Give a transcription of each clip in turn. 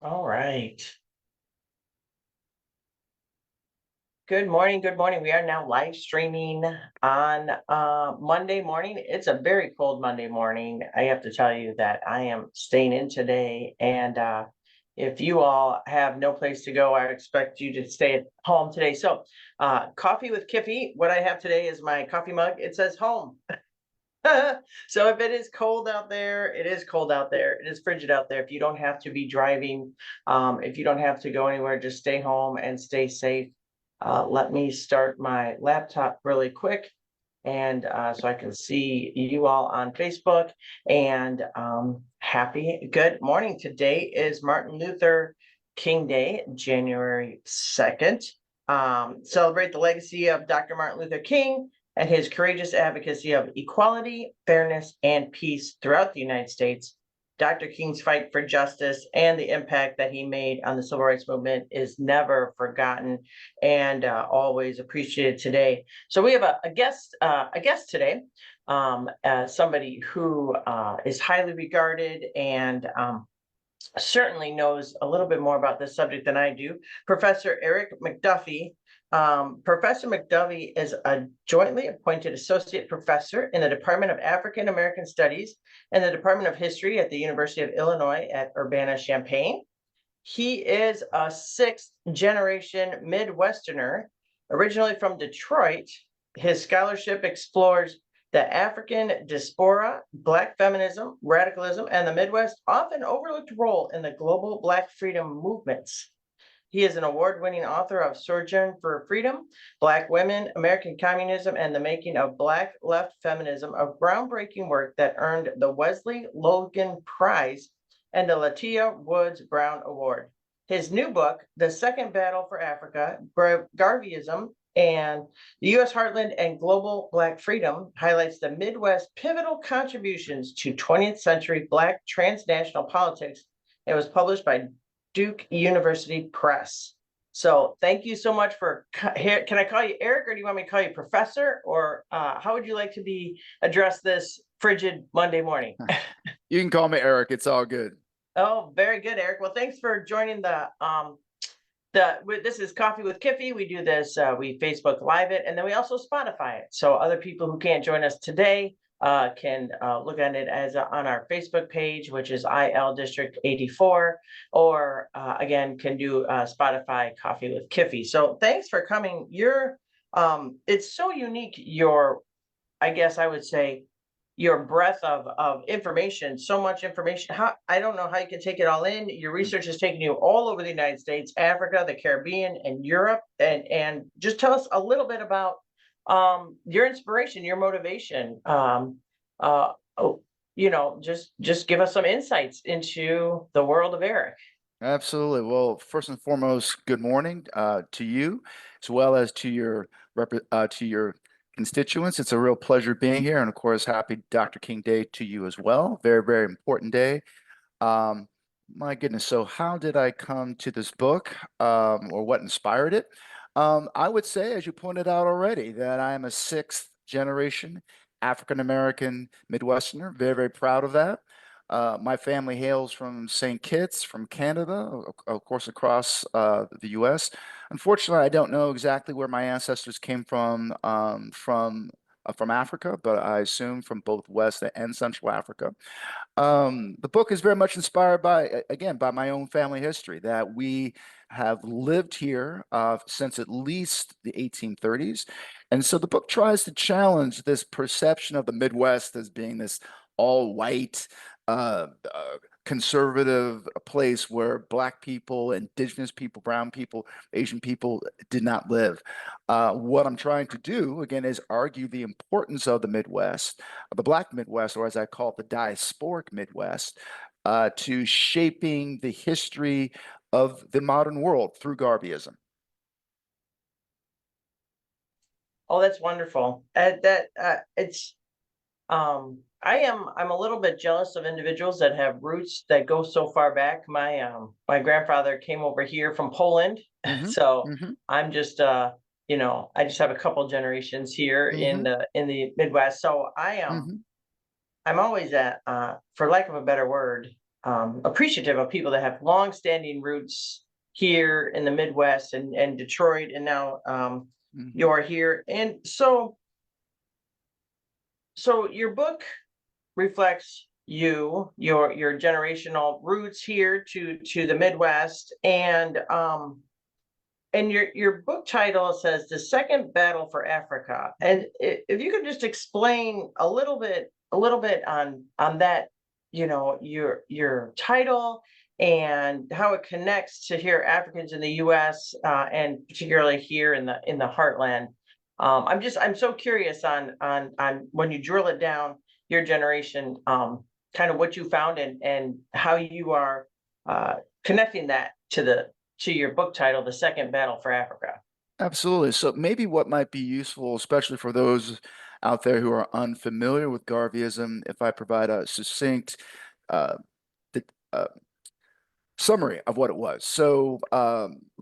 All right. Good morning. Good morning. We are now live streaming on Monday morning. It's a very cold Monday morning. I have to tell you that I am staying in today. And if you all have no place to go, I expect you to stay at home today. So, coffee with Kiffy. What I have today is my coffee mug. It says home. So if it is cold out there, it is cold out there. It is frigid out there. If you don't have to be driving, if you don't have to go anywhere, just stay home and stay safe. Let me start my laptop really quick, and so I can see you all on Facebook. And happy good morning. Today is Martin Luther King Day, January 2nd. Celebrate the legacy of Dr. Martin Luther King and his courageous advocacy of equality, fairness, and peace throughout the United States. Dr. King's fight for justice and the impact that he made on the civil rights movement is never forgotten and always appreciated today. So we have a guest today, somebody who is highly regarded and certainly knows a little bit more about this subject than I do. Professor Erik McDuffie. Professor McDuffie is a jointly appointed associate professor in the Department of African American Studies and the Department of History at the University of Illinois at Urbana-Champaign. He is a sixth generation Midwesterner, originally from Detroit. His scholarship explores the African diaspora, Black feminism, radicalism, and the Midwest often overlooked role in the global Black freedom movements. He is an award-winning author of Sojourn for Freedom, Black Women, American Communism, and the Making of Black Left Feminism, a groundbreaking work that earned the Wesley Logan Prize and the Latia Woods Brown Award. His new book, The Second Battle for Africa, Garveyism, and the U.S. Heartland and Global Black Freedom, highlights the Midwest pivotal contributions to 20th century Black transnational politics. It was published by Duke University Press. So thank you so much for here. Can I call you Eric, or do you want me to call you Professor, or how would you like to be addressed this frigid Monday morning? You can call me Eric. It's all good. Oh, very good, Eric. Well, thanks for joining this is Coffee with Kiffy. We do this, we Facebook Live it, and then we also Spotify it. So other people who can't join us today can look at it as on our Facebook page, which is IL District 84, or again, can do Spotify Coffee with Kiffy. So thanks for coming. It's so unique, I guess I would say, your breadth of information, so much information. I don't know how you can take it all in. Your research has taken you all over the United States, Africa, the Caribbean, and Europe. And just tell us a little bit about your inspiration, your motivation. Just give us some insights into the world of Eric. Absolutely. Well, first and foremost, good morning to you, as well as to your constituents. It's a real pleasure being here, and of course, happy Dr. King Day to you as well. Very, very important day. My goodness. So, how did I come to this book, or what inspired it? I would say, as you pointed out already, that I am a sixth generation African American Midwesterner. Very, very proud of that. My family hails from St. Kitts, from Canada, of course, across the U.S. Unfortunately, I don't know exactly where my ancestors came from Africa, but I assume from both West and Central Africa. The book is very much inspired by, again, by my own family history, that we have lived here since at least the 1830s. And so the book tries to challenge this perception of the Midwest as being this all white, conservative place where Black people, Indigenous people, brown people, Asian people did not live. What I'm trying to do, again, is argue the importance of the Midwest, the Black Midwest, or as I call it, the diasporic Midwest, to shaping the history of the modern world through Garveyism. Oh, that's wonderful. I'm a little bit jealous of individuals that have roots that go so far back. My grandfather came over here from Poland, Mm-hmm, so mm-hmm, I'm just I just have a couple generations here in mm-hmm, the Midwest. So mm-hmm. I'm always at for lack of a better word, appreciative of people that have long-standing roots here in the Midwest and Detroit, and now Mhm. you're here. And so your book reflects your generational roots here to the Midwest, and your book title says The Second Battle for Africa. And if you could just explain a little bit on that, your title and how it connects to here Africans in the US, and particularly here in the heartland. I'm so curious on when you drill it down, your generation, kind of what you found and how you are connecting that to your book title, The Second Battle for Africa. Absolutely. So maybe what might be useful, especially for those out there who are unfamiliar with Garveyism, if I provide a succinct uh, th- uh, summary of what it was. So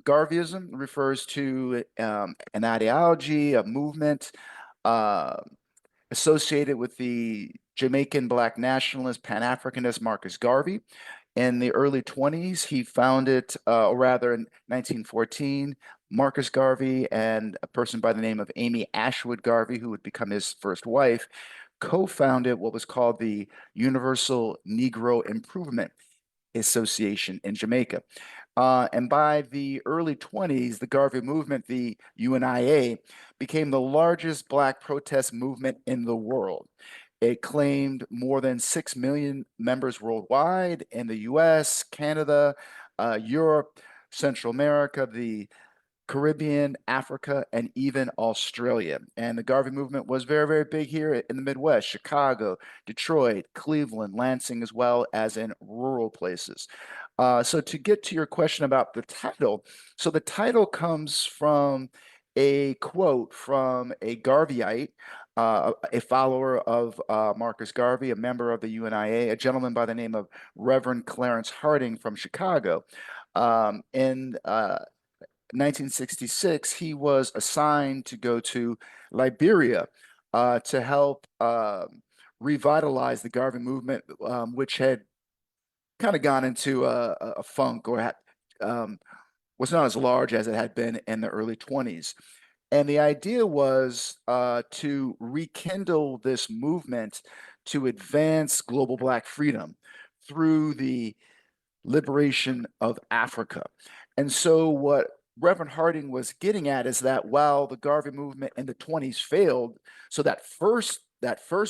Garveyism refers to an ideology, a movement uh, associated with the Jamaican Black nationalist Pan-Africanist Marcus Garvey. In the early 20s, he founded, or rather in 1914, Marcus Garvey and a person by the name of Amy Ashwood Garvey, who would become his first wife, co-founded what was called the Universal Negro Improvement Association in Jamaica. And by the early 20s, the Garvey movement, the UNIA, became the largest Black protest movement in the world. It claimed more than 6 million members worldwide in the US, Canada, Europe, Central America, the Caribbean, Africa, and even Australia. And the Garvey movement was very, very big here in the Midwest, Chicago, Detroit, Cleveland, Lansing, as well as in rural places. So to get to your question about the title, so the title comes from a quote from a Garveyite, a follower of Marcus Garvey, a member of the UNIA, a gentleman by the name of Reverend Clarence Harding from Chicago. In 1966, he was assigned to go to Liberia to help revitalize the Garvey movement, which had kind of gone into a funk or was not as large as it had been in the early 20s. And the idea was to rekindle this movement to advance global Black freedom through the liberation of Africa. And so, what Reverend Harding was getting at is that while the Garvey movement in the 20s failed, so that first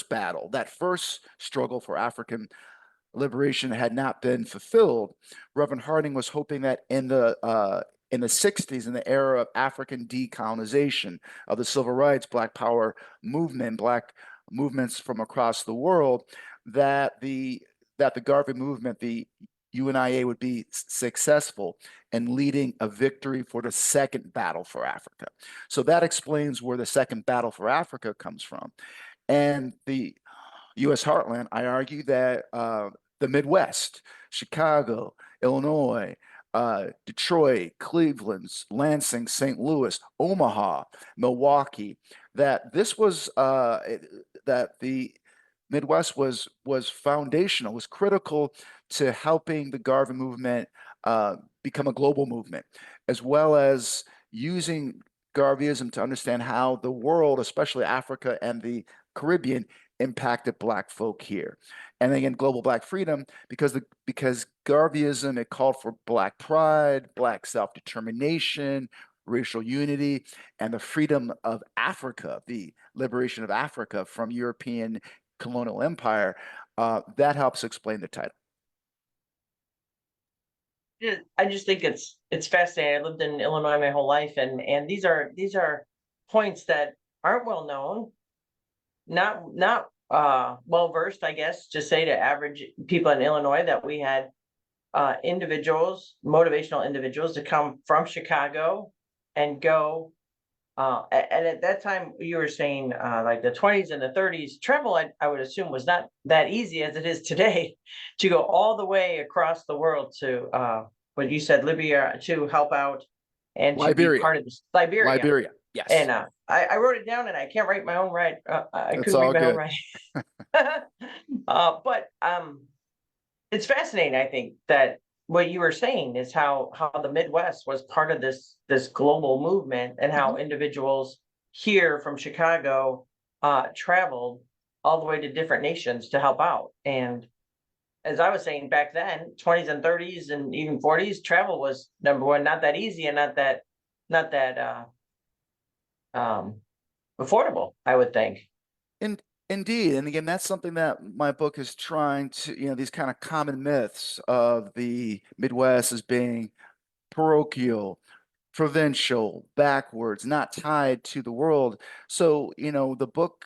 battle, that first struggle for African liberation had not been fulfilled, Reverend Harding was hoping that in the 60s, in the era of African decolonization, of the civil rights, Black Power movement, Black movements from across the world, that the Garvey movement, the UNIA, would be successful in leading a victory for the second battle for Africa. So that explains where the second battle for Africa comes from. And the U.S. heartland, I argue that the Midwest, Chicago, Illinois, Detroit, Cleveland, Lansing, St. Louis, Omaha, Milwaukee, that this was that the Midwest was foundational, was critical to helping the Garvey movement become a global movement, as well as using Garveyism to understand how the world, especially Africa and the Caribbean, impacted Black folk here. And again, global Black freedom, because Garveyism, it called for Black pride, Black self-determination, racial unity, and the freedom of Africa, the liberation of Africa from European colonial empire. That helps explain the title. I just think it's fascinating. I lived in Illinois my whole life, and these are points that aren't well known, not well versed, I guess, to say to average people in Illinois, that we had individuals, motivational individuals, to come from Chicago and go. And at that time, you were saying like the 20s and the 30s, travel, I would assume, was not that easy as it is today, to go all the way across the world to what you said, Libya, to help out and to be Liberia, part of this, Liberia. Liberia, And yes, I wrote it down, and I can't write my own I it's couldn't read all my own good. writing. But it's fascinating, I think, that what you were saying is how the Midwest was part of this global movement, and how Mhm. individuals here from Chicago traveled all the way to different nations to help out. And as I was saying back then, 20s and 30s and even 40s, travel was number one, not that easy and not that um affordable, I would think. In, indeed, and again, that's something that my book is trying to, these kind of common myths of the Midwest as being parochial, provincial, backwards, not tied to the world. So, the book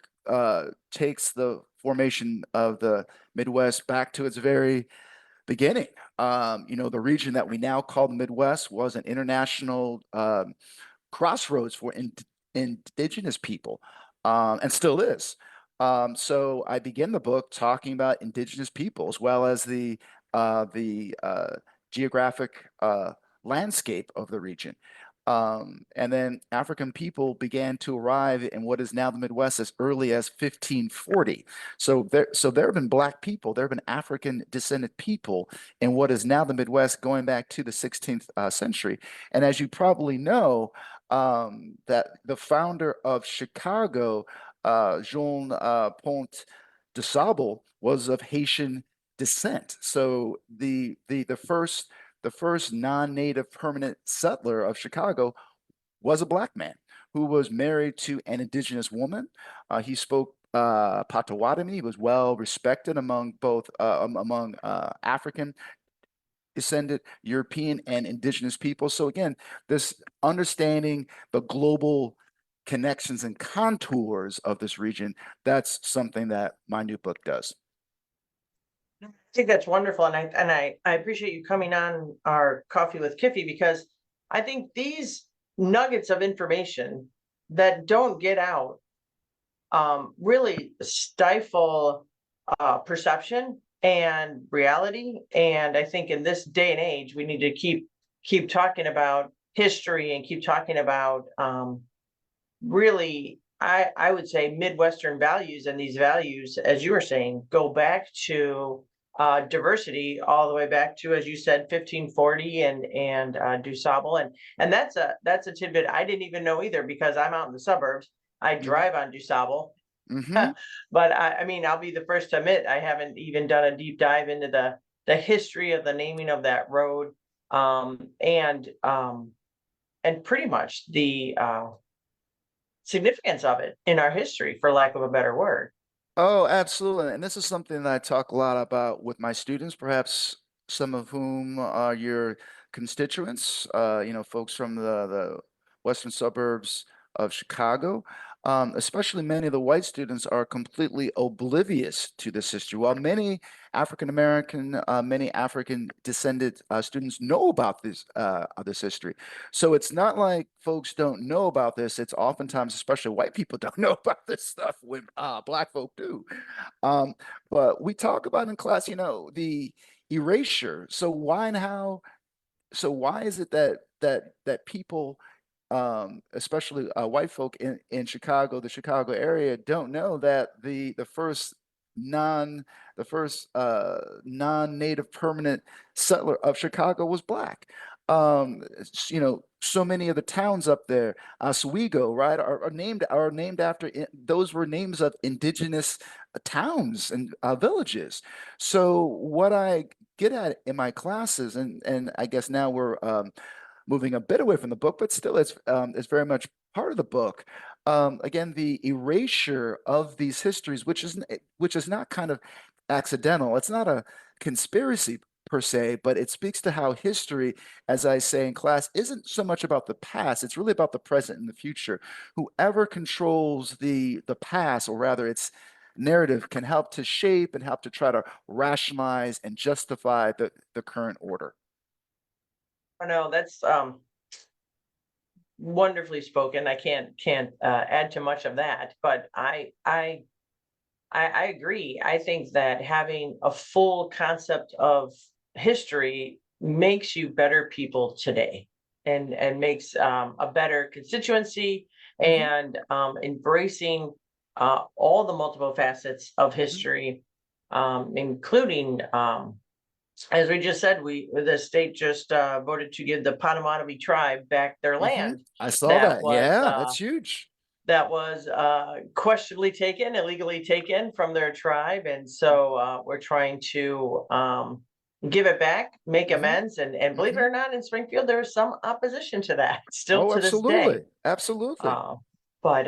takes the formation of the Midwest back to its very beginning. The region that we now call the Midwest was an international crossroads for indigenous people, and still is. So I begin the book talking about indigenous people as well as the geographic landscape of the region. And then African people began to arrive in what is now the Midwest as early as 1540. So there have been Black people, there have been African descended people in what is now the Midwest going back to the 16th century. And as you probably know, that the founder of Chicago, Jean Pont de Sable, was of Haitian descent. So the first non-native permanent settler of Chicago was a Black man who was married to an indigenous woman. He spoke Potawatomi. He was well respected among both among African descended European and indigenous people. So again, this understanding the global connections and contours of this region, that's something that my new book does. I think that's wonderful, and I appreciate you coming on our Coffee with Kiffy, because I think these nuggets of information that don't get out really stifle perception and reality. And I think in this day and age, we need to keep talking about history and keep talking about really, I would say, Midwestern values. And these values, as you were saying, go back to diversity all the way back to, as you said, 1540 and DuSable. And that's a tidbit I didn't even know either, because I'm out in the suburbs. I Hmm. drive on DuSable. Hmm. But I mean, I'll be the first to admit I haven't even done a deep dive into the history of the naming of that road, and pretty much the significance of it in our history, for lack of a better word. Oh, absolutely. And this is something that I talk a lot about with my students, perhaps some of whom are your constituents, folks from the western suburbs of Chicago. Especially many of the white students are completely oblivious to this history, while many African American, many African descended students know about this history. So it's not like folks don't know about this. It's oftentimes, especially white people, don't know about this stuff when Black folk do. Um, but we talk about in class, the erasure. So why is it that people, especially white folk in Chicago, the Chicago area, don't know that non the first non-native permanent settler of Chicago was Black? So many of the towns up there, Oswego, right, are named after those were names of indigenous towns and villages. So what I get at in my classes, and I guess now we're moving a bit away from the book, but still it's very much part of the book. Again, the erasure of these histories, which is not kind of accidental. It's not a conspiracy per se, but it speaks to how history, as I say in class, isn't so much about the past. It's really about the present and the future. Whoever controls the past, or rather its narrative, can help to shape and help to try to rationalize and justify the current order. I know that's wonderfully spoken. I can't add too much of that, but I agree. I think that having a full concept of history makes you better people today, and makes a better constituency, Hmm. and embracing all the multiple facets of Hmm. history, including as we just said, the state just voted to give the Potawatomi tribe back their land I saw that that. was Yeah, uh, that's huge. that was questionably taken, illegally taken from their tribe, and so we're trying to give it back, make Hmm. amends, and believe it Hmm. or not, in Springfield there is some opposition to that still Oh, to this day. absolutely. Absolutely. Uh, but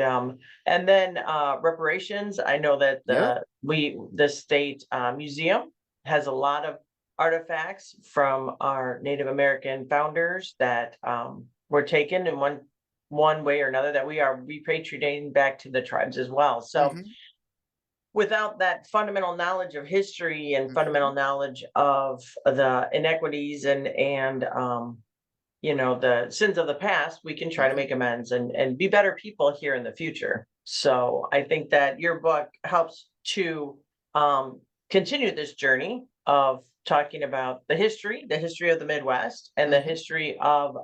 and then reparations. I know that Yeah. the state museum has a lot of artifacts from our Native American founders that were taken in one way or another that we are repatriating back to the tribes as well. So Hmm. without that fundamental knowledge of history and fundamental Hmm. knowledge of the inequities and the sins of the past, we can try to Hmm. make amends and be better people here in the future. So I think that your book helps to continue this journey of talking about the history of the Midwest, and the Hmm. history of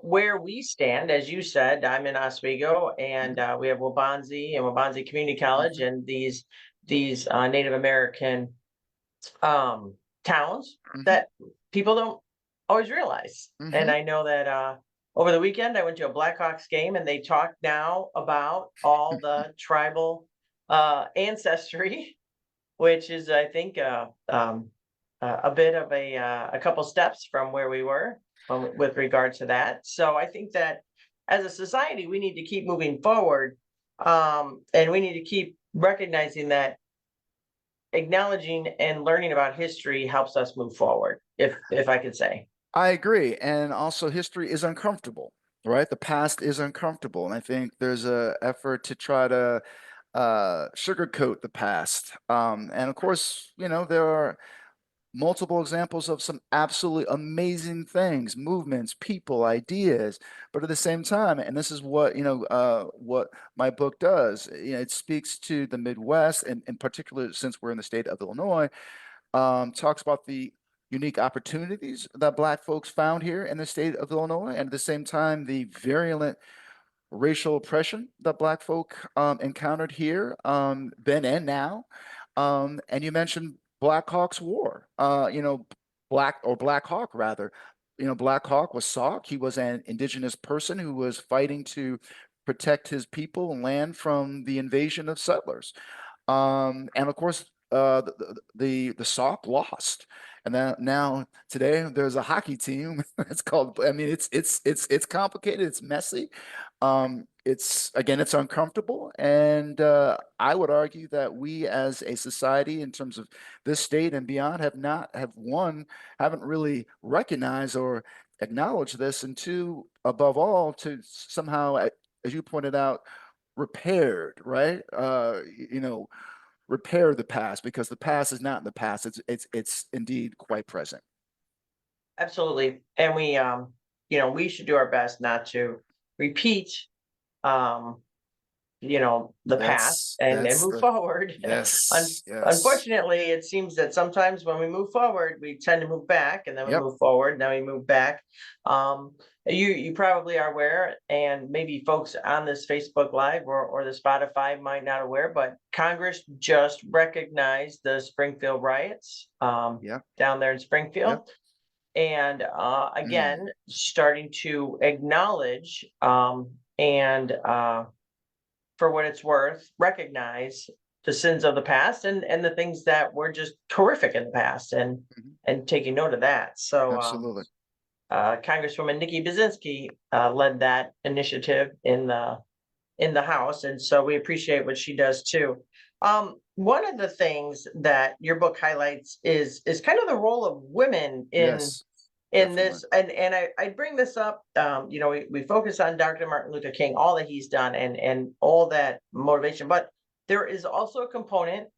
where we stand. As you said, I'm in Oswego, and Hmm. we have Wabansie and Wabansie Community College, Hmm. and these Native American um, towns Hmm. that people don't always realize. And Hmm. I know that over the weekend I went to a Blackhawks game, and they talked now about all the tribal ancestry, which is, I think, a bit of a couple steps from where we were with regard to that. So I think that as a society, we need to keep moving forward, and we need to keep recognizing that acknowledging and learning about history helps us move forward, if I could say. I agree. And also history is uncomfortable, right? The past is uncomfortable. And I think there's a effort to try to sugarcoat the past. And of course, there are multiple examples of some absolutely amazing things, movements, people, ideas. But at the same time, and this is what my book does, it speaks to the Midwest, and in particular, since we're in the state of Illinois, talks about the unique opportunities that Black folks found here in the state of Illinois, and at the same time, the virulent racial oppression that Black folk encountered here, then and now. And you mentioned Black Hawk's War, Black Hawk rather. Black Hawk was Sauk. He was an indigenous person who was fighting to protect his people and land from the invasion of settlers. And of course, the Sauk lost, and now today there's a hockey team. It's called. I mean, it's complicated. It's messy. It's again, it's uncomfortable, and I would argue that we as a society, in terms of this state and beyond, haven't really recognized or acknowledged this, and two, above all, to somehow, as you pointed out, repaired, right? Repair the past, because the past is not in the past. It's indeed quite present. Absolutely. And we should do our best not to repeat um the past, and That's move the forward. yes, yes. Unfortunately, it seems that sometimes when we move forward we tend to move back, and then we Yep. move forward, and then we move back. um you probably are aware, and maybe folks on this Facebook Live or the Spotify might not aware, but Congress just recognized the Springfield riots Yep. down there in Yep. Springfield, and Mm, again starting to acknowledge and for what it's worth, recognize the sins of the past, and the things that were just horrific in the past, and mhm. taking note of that. So Absolutely. Congresswoman Nikki Basinski led that initiative in the House, and so we appreciate what she does too. One of the things that your book highlights is kind of the role of women Yes, in definitely. this, and I bring this up. We focus on Dr. Martin Luther King, all that he's done, and all that motivation, but there is also a component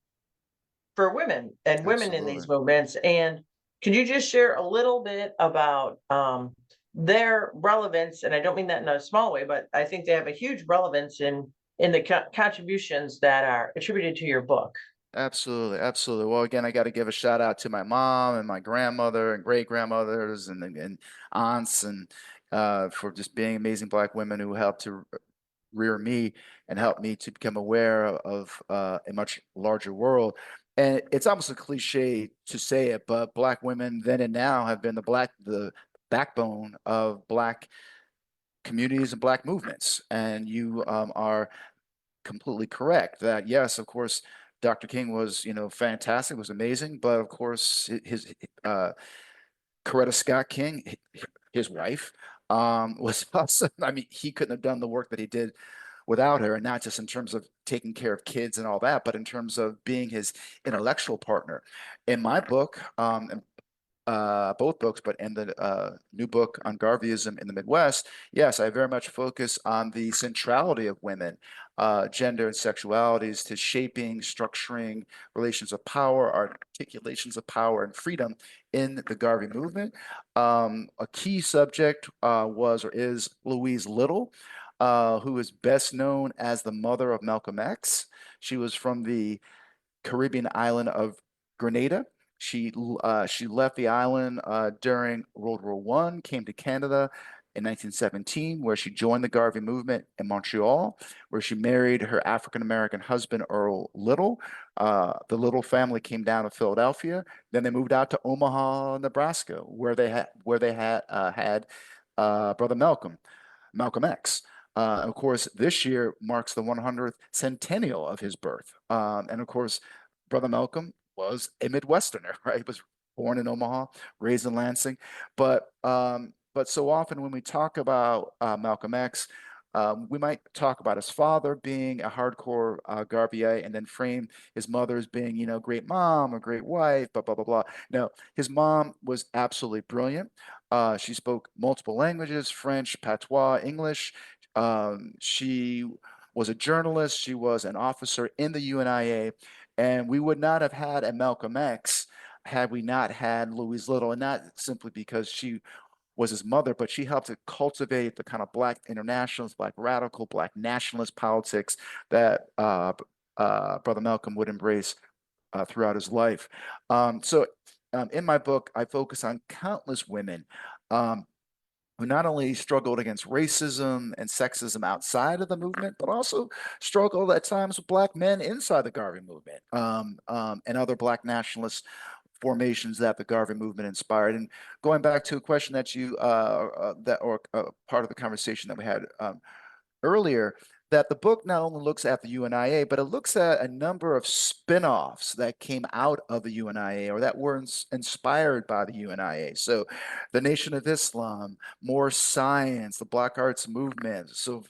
for women and women in Absolutely. these movements. And could you just share a little bit about their relevance? And I don't mean that in a small way, but I think they have a huge relevance in the contributions that are attributed to your book. Absolutely, absolutely. Well, again, I got to give a shout out to my mom and my grandmother and great grandmothers and aunts, and for just being amazing Black women who helped to rear me and help me to become aware of a much larger world. And it's almost a cliche to say it, but Black women then and now have been the backbone of Black communities and Black movements. And you are completely correct that yes, of course, Dr. King was, fantastic, was amazing, but of course, his uh, Coretta Scott King, his wife, was awesome. I mean, he couldn't have done the work that he did without her, and not just in terms of taking care of kids and all that, but in terms of being his intellectual partner. In my book, both books, but in the new book on Garveyism in the Midwest, yes, I very much focus on the centrality of women, gender and sexualities to shaping, structuring relations of power, articulations of power and freedom in the Garvey movement. A key subject was or is Louise Little, who is best known as the mother of Malcolm X. She was from the Caribbean island of Grenada. She left the island during World War One, came to Canada in 1917, where she joined the Garvey movement in Montreal, where she married her African American husband Earl Little. The Little family came down to Philadelphia. Then they moved out to Omaha, Nebraska, where they had brother Malcolm X. Of course, this year marks the 100th centennial of his birth. And of course, Brother Malcolm was a Midwesterner, right? He was born in Omaha, raised in Lansing. But so often when we talk about Malcolm X, we might talk about his father being a hardcore Garveyite and then frame his mother as being, great mom or great wife, blah, blah, blah, blah. No, his mom was absolutely brilliant. She spoke multiple languages, French, patois, English. She was a journalist. She was an officer in the UNIA. And we would not have had a Malcolm X had we not had Louise Little, and not simply because she was his mother, but she helped to cultivate the kind of Black internationalist, Black radical, Black nationalist politics that Brother Malcolm would embrace throughout his life. In my book, I focus on countless women who not only struggled against racism and sexism outside of the movement, but also struggled at times with Black men inside the Garvey movement and other Black nationalist formations that the Garvey movement inspired. And going back to a question that you that or part of the conversation that we had earlier, that the book not only looks at the UNIA, but it looks at a number of spin-offs that came out of the UNIA or that were inspired by the UNIA. So the Nation of Islam, More Science, the Black Arts Movement, so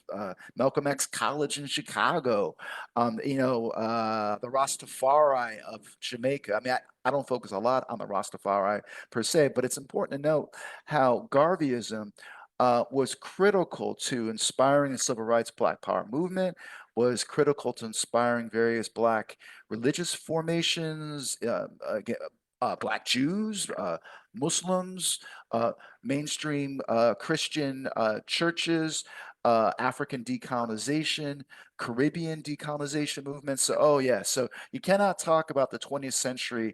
Malcolm X College in Chicago, the Rastafari of Jamaica. I mean, I don't focus a lot on the Rastafari per se, but it's important to note how Garveyism was critical to inspiring the civil rights Black Power movement, was critical to inspiring various Black religious formations, Black Jews, Muslims, mainstream Christian churches, African decolonization, Caribbean decolonization movements. So, oh yeah, so you cannot talk about the 20th century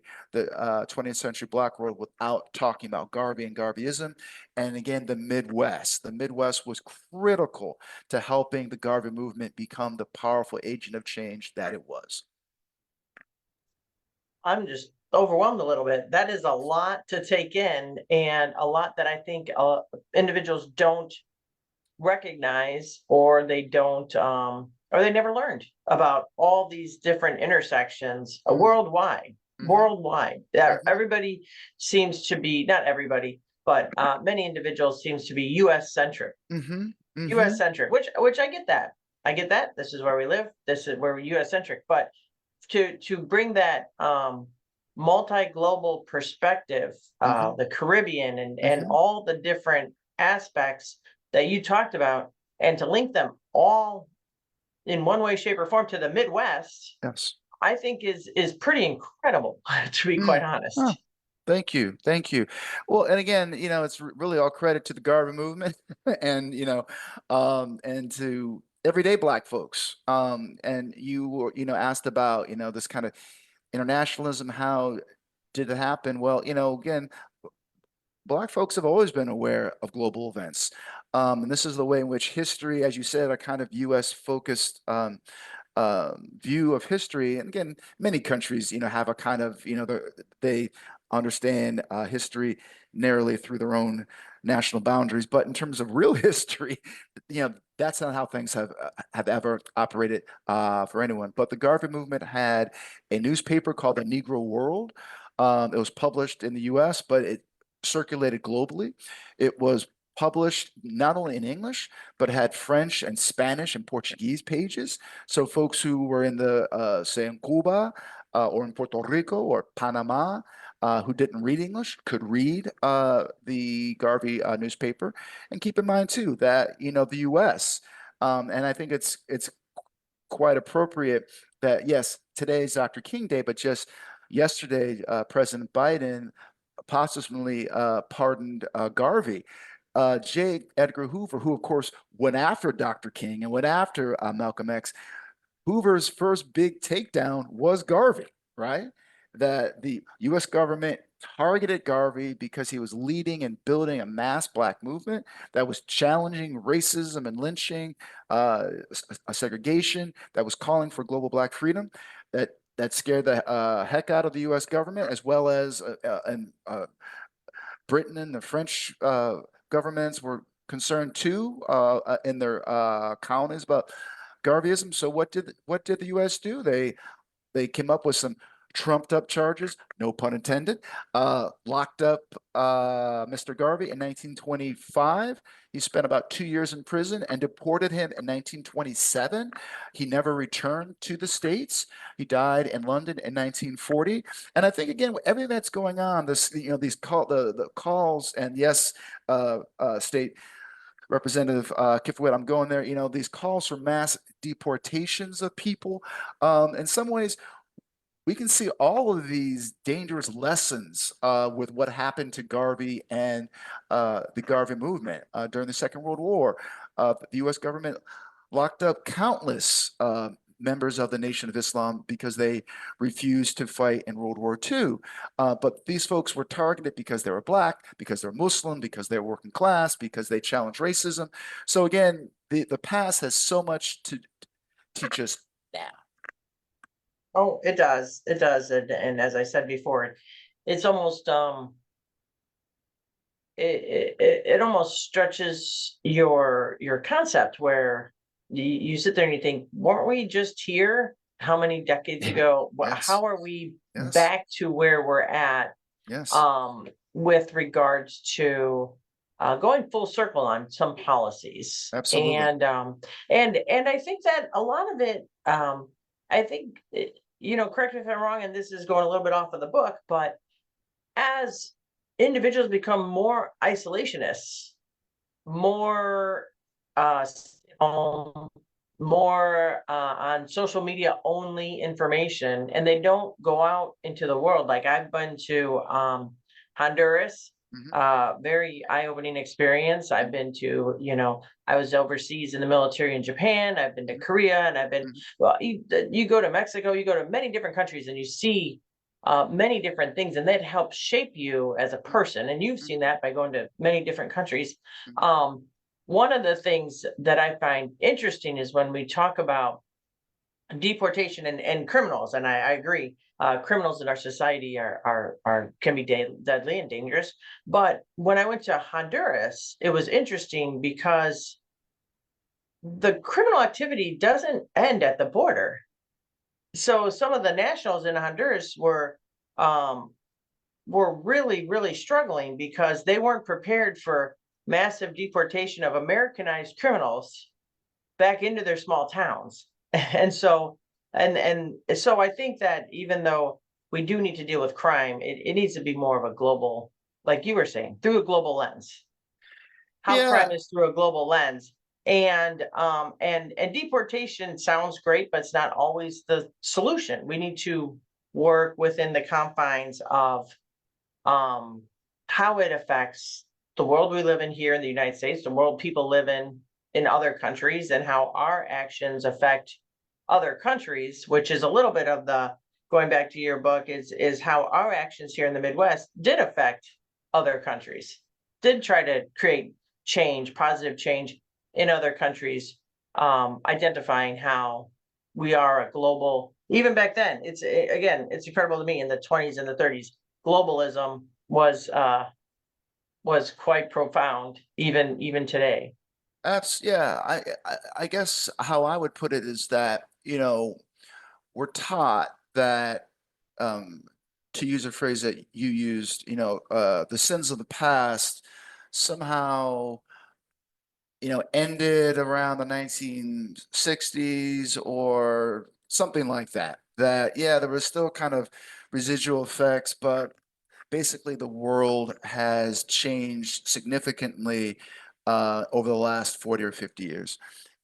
Black world without talking about Garvey and Garveyism. And again, the Midwest. The Midwest was critical to helping the Garvey movement become the powerful agent of change that it was. I'm just overwhelmed a little bit. That is a lot to take in, and a lot that I think individuals don't recognize, or they don't or they never learned about all these different intersections worldwide. Worldwide, everybody seems to be, not everybody, but many individuals seems to be US centric. US centric, which I get that. This is where we live, this is where we're US centric, but to bring that multi-global perspective, the Caribbean and all the different aspects that you talked about, and to link them all in one way, shape, or form to the Midwest, Yes. I think is pretty incredible, to be quite honest. Oh, thank you. Thank you. Well, and again, it's really all credit to the Garvey movement and, and to everyday Black folks. And you were, asked about, this kind of internationalism. How did it happen? Well, again, Black folks have always been aware of global events. And this is the way in which history, as you said, are kind of US focused view of history. And again, many countries, have a kind of, they understand history narrowly through their own national boundaries. But in terms of real history, that's not how things have ever operated for anyone. But the Garvey movement had a newspaper called the Negro World. It was published in the U.S., but it circulated globally. It was published not only in English, but had French and Spanish and Portuguese pages. So folks who were in say in Cuba or in Puerto Rico or Panama, who didn't read English could read the Garvey newspaper. And keep in mind too that the U.S. And I think it's quite appropriate that yes, today is Dr. King Day, but just yesterday, President Biden posthumously pardoned Garvey. J. Edgar Hoover, who of course went after Dr. King and went after Malcolm X, Hoover's first big takedown was Garvey, right? That the US government targeted Garvey because he was leading and building a mass black movement that was challenging racism and lynching, a segregation, that was calling for global black freedom, that scared the heck out of the US government, as well as Britain and the French governments were concerned too in their colonies about Garveyism. So what did the U.S. do? They came up with some trumped up charges, no pun intended, locked up Mr. Garvey in 1925. He spent about 2 years in prison and deported him in 1927. He never returned to the States. He died in London in 1940. And I think again, everything that's going on, these the calls, and yes, State Representative Kifowit, I'm going there. These calls for mass deportations of people. In some ways, we can see all of these dangerous lessons with what happened to Garvey and the Garvey movement during the Second World War. The U.S. government locked up countless members of the Nation of Islam because they refused to fight in World War II. But these folks were targeted because they were black, because they're Muslim, because they're working class, because they challenge racism. So again, the past has so much to teach us now. Oh, it does. It does. And as I said before, it's almost it almost stretches your concept where you sit there and you think, weren't we just here how many decades ago? Yes. How are we Yes. back to where we're at Yes. with regards to going full circle on some policies? Absolutely. And I think that a lot of it, I think, correct me if I'm wrong, and this is going a little bit off of the book, but as individuals become more isolationists, more more on social media only information, and they don't go out into the world. Like I've been to Honduras, very eye-opening experience. I've been to, I was overseas in the military in Japan. I've been to Korea, and I've been, well, you go to Mexico, you go to many different countries, and you see many different things, and that helps shape you as a person. And you've seen that by going to many different countries. One of the things that I find interesting is when we talk about deportation and criminals, and I agree, criminals in our society can be deadly and dangerous. But when I went to Honduras, it was interesting because the criminal activity doesn't end at the border. So some of the nationals in Honduras were really, really struggling because they weren't prepared for massive deportation of Americanized criminals back into their small towns. And so I think that even though we do need to deal with crime, it needs to be more of a global, like you were saying, through a global lens. How crime is through a global lens. And deportation sounds great, but it's not always the solution. We need to work within the confines of how it affects the world we live in here in the United States, the world people live in other countries, and how our actions affect other countries, which is a little bit of the going back to your book is how our actions here in the Midwest did affect other countries, did try to create change, positive change in other countries, identifying how we are a global, even back then, again, it's incredible to me in the 20s and the 30s, globalism was quite profound, even today. That's yeah. I guess how I would put it is that, we're taught that, um, to use a phrase that you used, the sins of the past somehow, ended around the 1960s or something like that. That, yeah, there was still kind of residual effects, but basically the world has changed significantly over the last 40 or 50 years.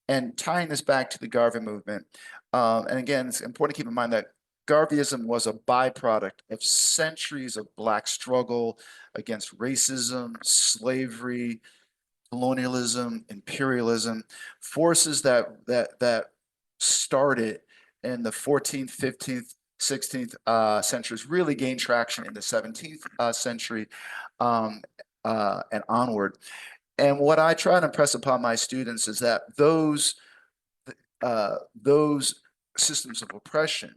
And tying this back to the Garvey movement, and again, it's important to keep in mind that Garveyism was a byproduct of centuries of Black struggle against racism, slavery, colonialism, imperialism, forces that started in the 14th, 15th, 16th centuries, really gained traction in the 17th century um, and onward. And what I try to impress upon my students is that those systems of oppression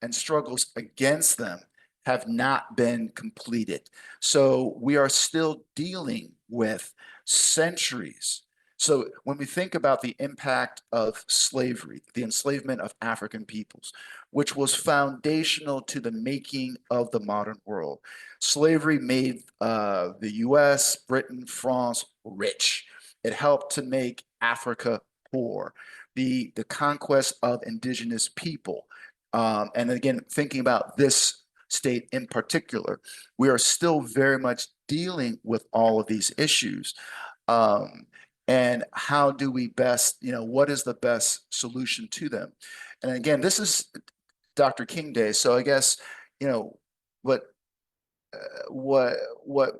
and struggles against them have not been completed. So we are still dealing with centuries. So when we think about the impact of slavery, the enslavement of African peoples, which was foundational to the making of the modern world, slavery made the US, Britain, France rich. It helped to make Africa poor. The conquest of indigenous people. And again, thinking about this state in particular, we are still very much dealing with all of these issues. Um, and how do we best, what is the best solution to them? And again, this is Dr. King Day. So I guess, you know, what, what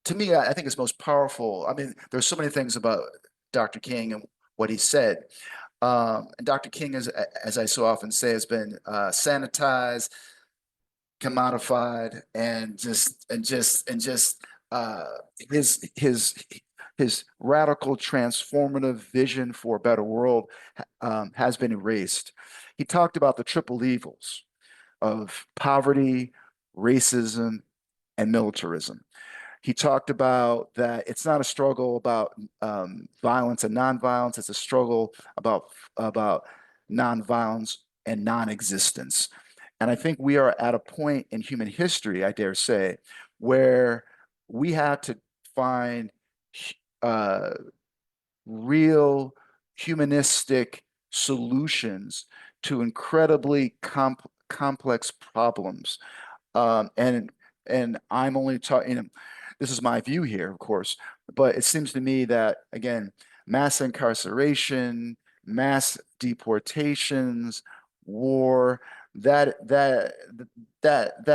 to me, I think is most powerful. I mean, there's so many things about Dr. King and what he said. And Dr. King, is, as I so often say, has been sanitized, commodified, and just uh, his his his radical, transformative vision for a better world has been erased. He talked about the triple evils of poverty, racism, and militarism. He talked about that it's not a struggle about violence and nonviolence. It's a struggle about nonviolence and non-existence. And I think we are at a point in human history, I dare say, where we have to find uh, real humanistic solutions to incredibly complex problems. And I'm only talking, this is my view here, of course, but it seems to me that, again, mass incarceration, mass deportations, war, that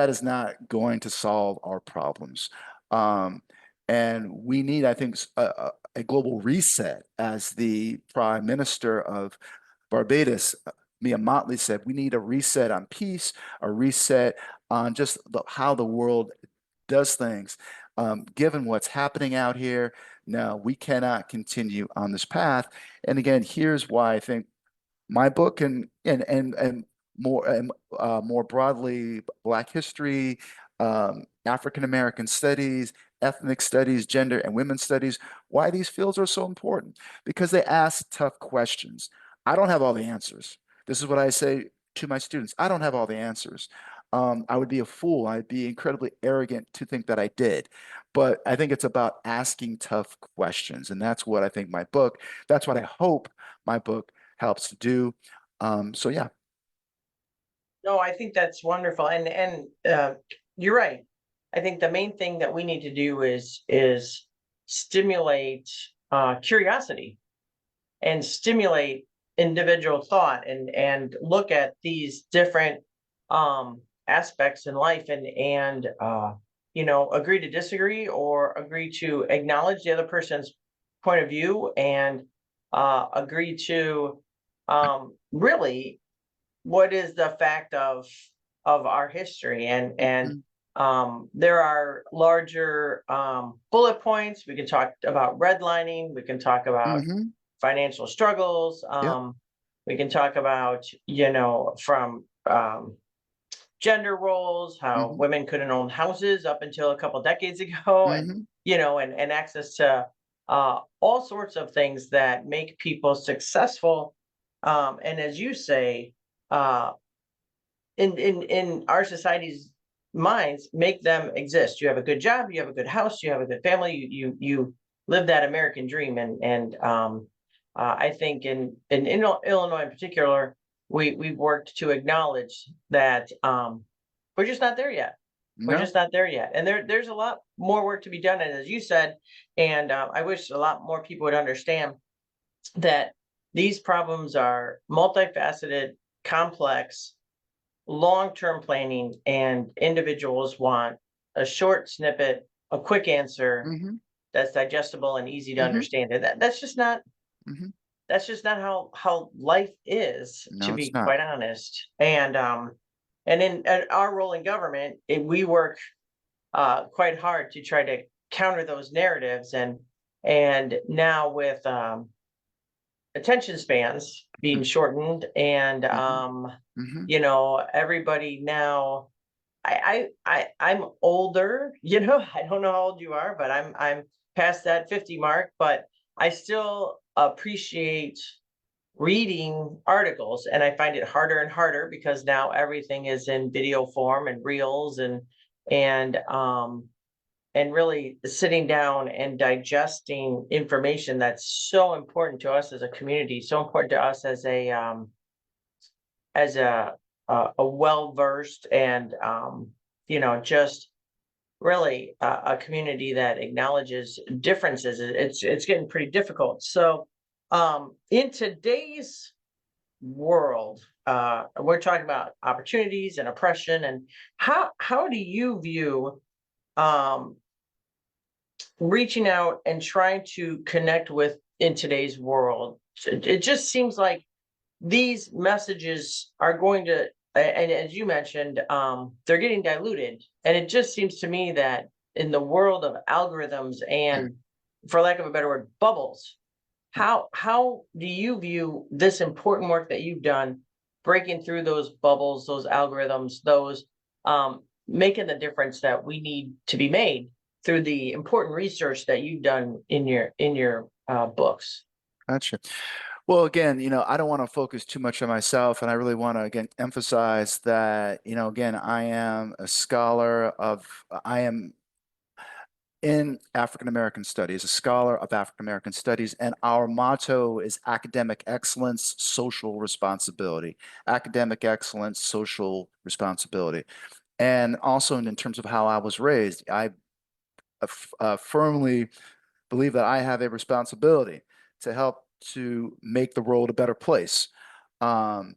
is not going to solve our problems. Um, and we need, I think, a global reset, as the Prime Minister of Barbados, Mia Motley, said. We need a reset on peace, a reset on just how the world does things. Given what's happening out here, no, we cannot continue on this path. And again, here's why I think my book and more broadly, Black history, African American studies, ethnic studies, gender and women's studies, why these fields are so important, because they ask tough questions. I don't have all the answers. This is what I say to my students. I don't have all the answers. I would be a fool. I'd be incredibly arrogant to think that I did. But I think it's about asking tough questions. And that's what I think that's what I hope my book helps to do. So yeah. No, I think that's wonderful, and you're right. I think the main thing that we need to do is stimulate curiosity and stimulate individual thought, and look at these different aspects in life, and agree to disagree or agree to acknowledge the other person's point of view, and agree to really what is the fact of our history, and Mhm. there are larger bullet points. We can talk about redlining, we can talk about Mhm. financial struggles, Yep. We can talk about, from gender roles, how Hmm. women couldn't own houses up until a couple decades ago, and Hmm. and access to all sorts of things that make people successful. And as you say, uh, in our society's minds, make them exist. You have a good job, you have a good house, you have a good family, you live that American dream, and I think in Illinois in particular, we've worked to acknowledge that we're just not there yet. We're No. just not there yet, and there's a lot more work to be done. And as you said, and I wish a lot more people would understand that these problems are multifaceted, complex, long-term planning, and individuals want a short snippet, a quick answer Hmm. that's digestible and easy to Hmm. understand. And Hmm. that's just not how life is, to No, it's be not. quite honest. And in our role in government, we work quite hard to try to counter those narratives. And now with attention spans being shortened, and Hmm. Hmm. everybody now, I'm older, I don't know how old you are, but I'm past that 50 mark, but I still appreciate reading articles, and I find it harder and harder because now everything is in video form and reels, and really sitting down and digesting information that's so important to us as a community, so important to us as a well versed, and just really a community that acknowledges differences. It's getting pretty difficult. So in today's world, we're talking about opportunities and oppression, and how do you view um, reaching out and trying to connect with in today's world? It just seems like these messages are going to, and as you mentioned, they're getting diluted. And it just seems to me that in the world of algorithms and, for lack of a better word, bubbles, how do you view this important work that you've done, breaking through those bubbles, those algorithms, those making the difference that we need to be made through the important research that you've done in your books? Gotcha. Well, again, I don't want to focus too much on myself, and I really want to again emphasize that, again, I am in African American studies, a scholar of African American studies, and our motto is academic excellence, social responsibility. Academic excellence, social responsibility. And also in terms of how I was raised, I firmly believe that I have a responsibility to help to make the world a better place. Um,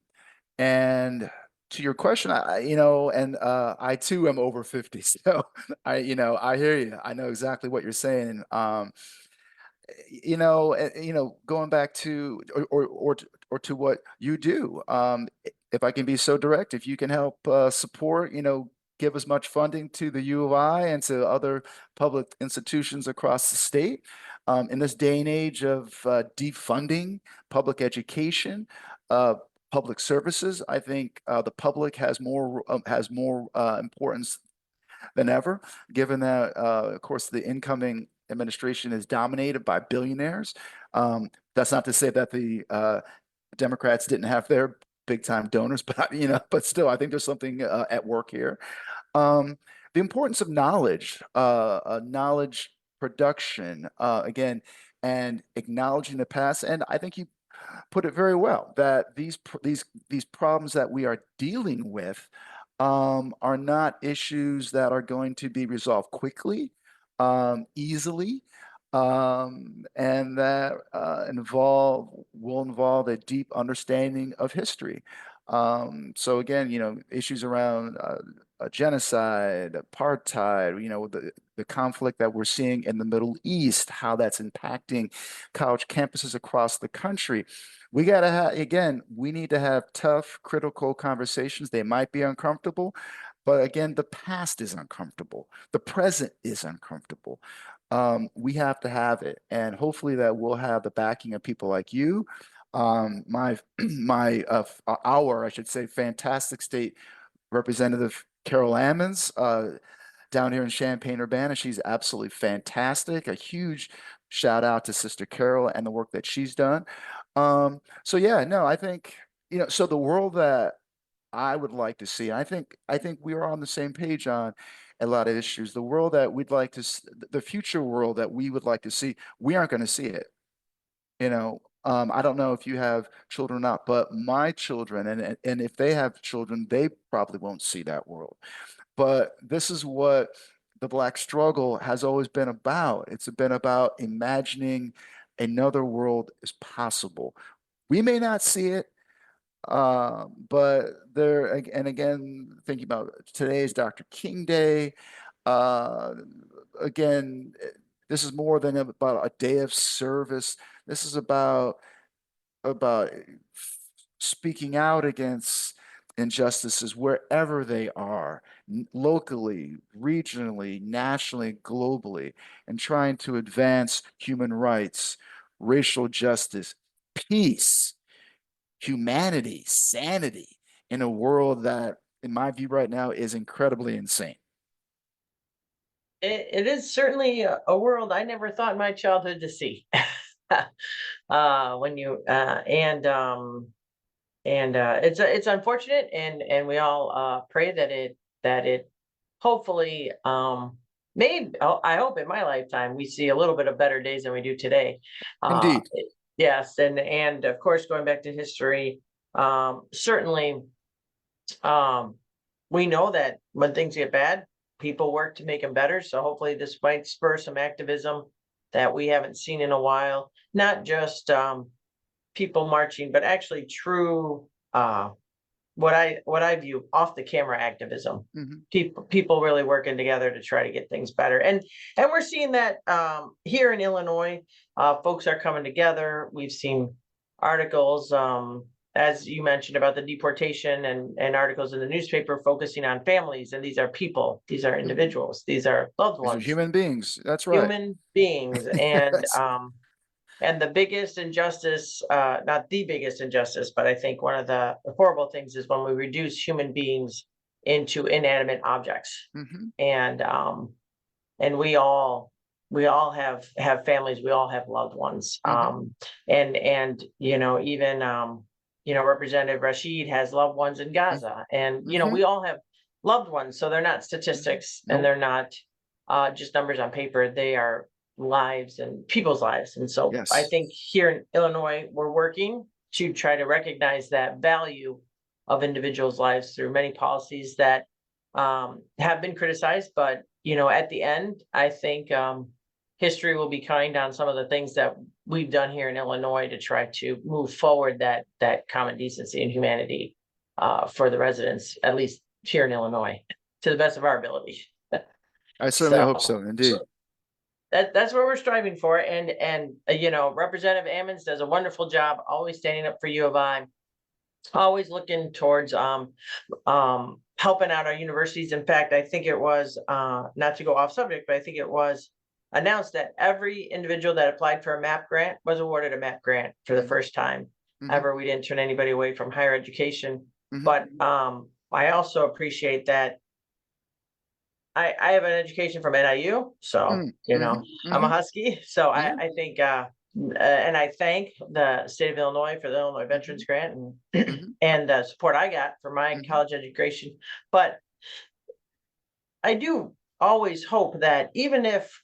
and to your question, and I too am over 50, so I hear you. I know exactly what you're saying. Going back to or to what you do, if I can be so direct, if you can help support, give as much funding to the U of I and to other public institutions across the state, in this day and age of defunding public education, uh, public services, I think the public has more importance than ever, given that, of course, the incoming administration is dominated by billionaires. That's not to say that the Democrats didn't have their big time donors, but but still, I think there's something at work here. Um, the importance of knowledge production, again, and acknowledging the past. And I think you put it very well that these problems that we are dealing with are not issues that are going to be resolved quickly, easily, and that will involve a deep understanding of history. So again, issues around genocide, apartheid, the conflict that we're seeing in the Middle East, how that's impacting college campuses across the country. We got to have, again, we need to have tough, critical conversations. They might be uncomfortable, but again, the past is uncomfortable. The present is uncomfortable. We have to have it. And hopefully that we'll have the backing of people like you, My our, I should say, fantastic state representative Carol Ammons, down here in Champaign-Urbana. She's absolutely fantastic. A huge shout out to Sister Carol and the work that she's done. So yeah, no, I think, so the world that I would like to see, I think we are on the same page on a lot of issues. The world that we'd like to, the future world that we would like to see, we aren't going to see it. I don't know if you have children or not, but my children, and if they have children, they probably won't see that world. But this is what the Black struggle has always been about. It's been about imagining another world is possible. We may not see it, but there, and again, thinking about today's Dr. King Day, uh, again, this is more than about a day of service. This is about speaking out against injustices wherever they are, locally, regionally, nationally, globally, and trying to advance human rights, racial justice, peace, humanity, sanity in a world that, in my view right now, is incredibly insane. It is certainly a world I never thought in my childhood to see. When you and it's unfortunate, and we all pray that it hopefully I hope in my lifetime we see a little bit of better days than we do today. Uh, Indeed. yes, and of course going back to history, certainly um, we know that when things get bad, people work to make them better. So hopefully this might spur some activism that we haven't seen in a while. Not just people marching, but actually true what I view off the camera activism. Hmm. People really working together to try to get things better. And we're seeing that here in Illinois, folks are coming together. We've seen articles, as you mentioned, about the deportation, and articles in the newspaper focusing on families. And these are people, these are Hmm. individuals, these are loved These are ones, human beings. That's right. human beings. Yes. And the biggest injustice, not the biggest injustice, but I think one of the horrible things is when we reduce human beings into inanimate objects. Hmm. And we all have families, we all have loved ones. Hmm. And even Representative Rashid has loved ones in Gaza. And Hmm. we all have loved ones, so they're not Hmm. statistics, and Nope. they're not just numbers on paper. They are lives and people's lives. And so I Yes. think here in Illinois, we're working to try to recognize that value of individuals' lives through many policies that have been criticized. But at the end, I think history will be kind on some of the things that we've done here in Illinois to try to move forward that common decency and humanity for the residents, at least here in Illinois, to the best of our ability. I certainly So hope so. Indeed. that's what we're striving for. And Representative Ammons does a wonderful job, always standing up for U of I, always looking towards helping out our universities. In fact, I think it was not to go off subject, but I think it was announced that every individual that applied for a MAP grant was awarded a MAP grant for the Hmm. first time Hmm. ever. We didn't turn anybody away from higher education. Hmm. But I also appreciate that I have an education from NIU, so Hmm. I'm a Hmm. Husky. So Yeah. I think and I thank the state of Illinois for the Illinois Hmm. Veterans Grant, and Hmm. and the support I got for my Hmm. college education. But I do always hope that even if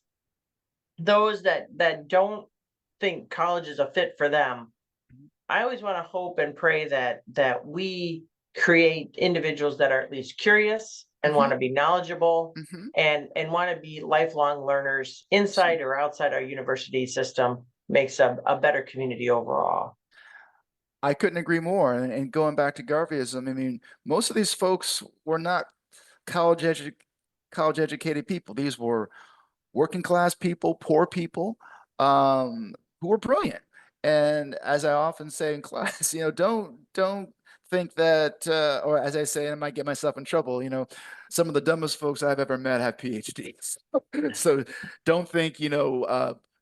those that don't think college is a fit for them, I always want to hope and pray that we create individuals that are at least curious and want Hmm. to be knowledgeable, Hmm. and want to be lifelong learners inside or outside our university system, makes a better community overall. I couldn't agree more. And going back to Garveyism, I mean, most of these folks were not college edu college educated people. These were working class people, poor people, who were brilliant. And as I often say in class, don't think that, or as I say, I might get myself in trouble. Some of the dumbest folks I've ever met have PhDs. So don't think,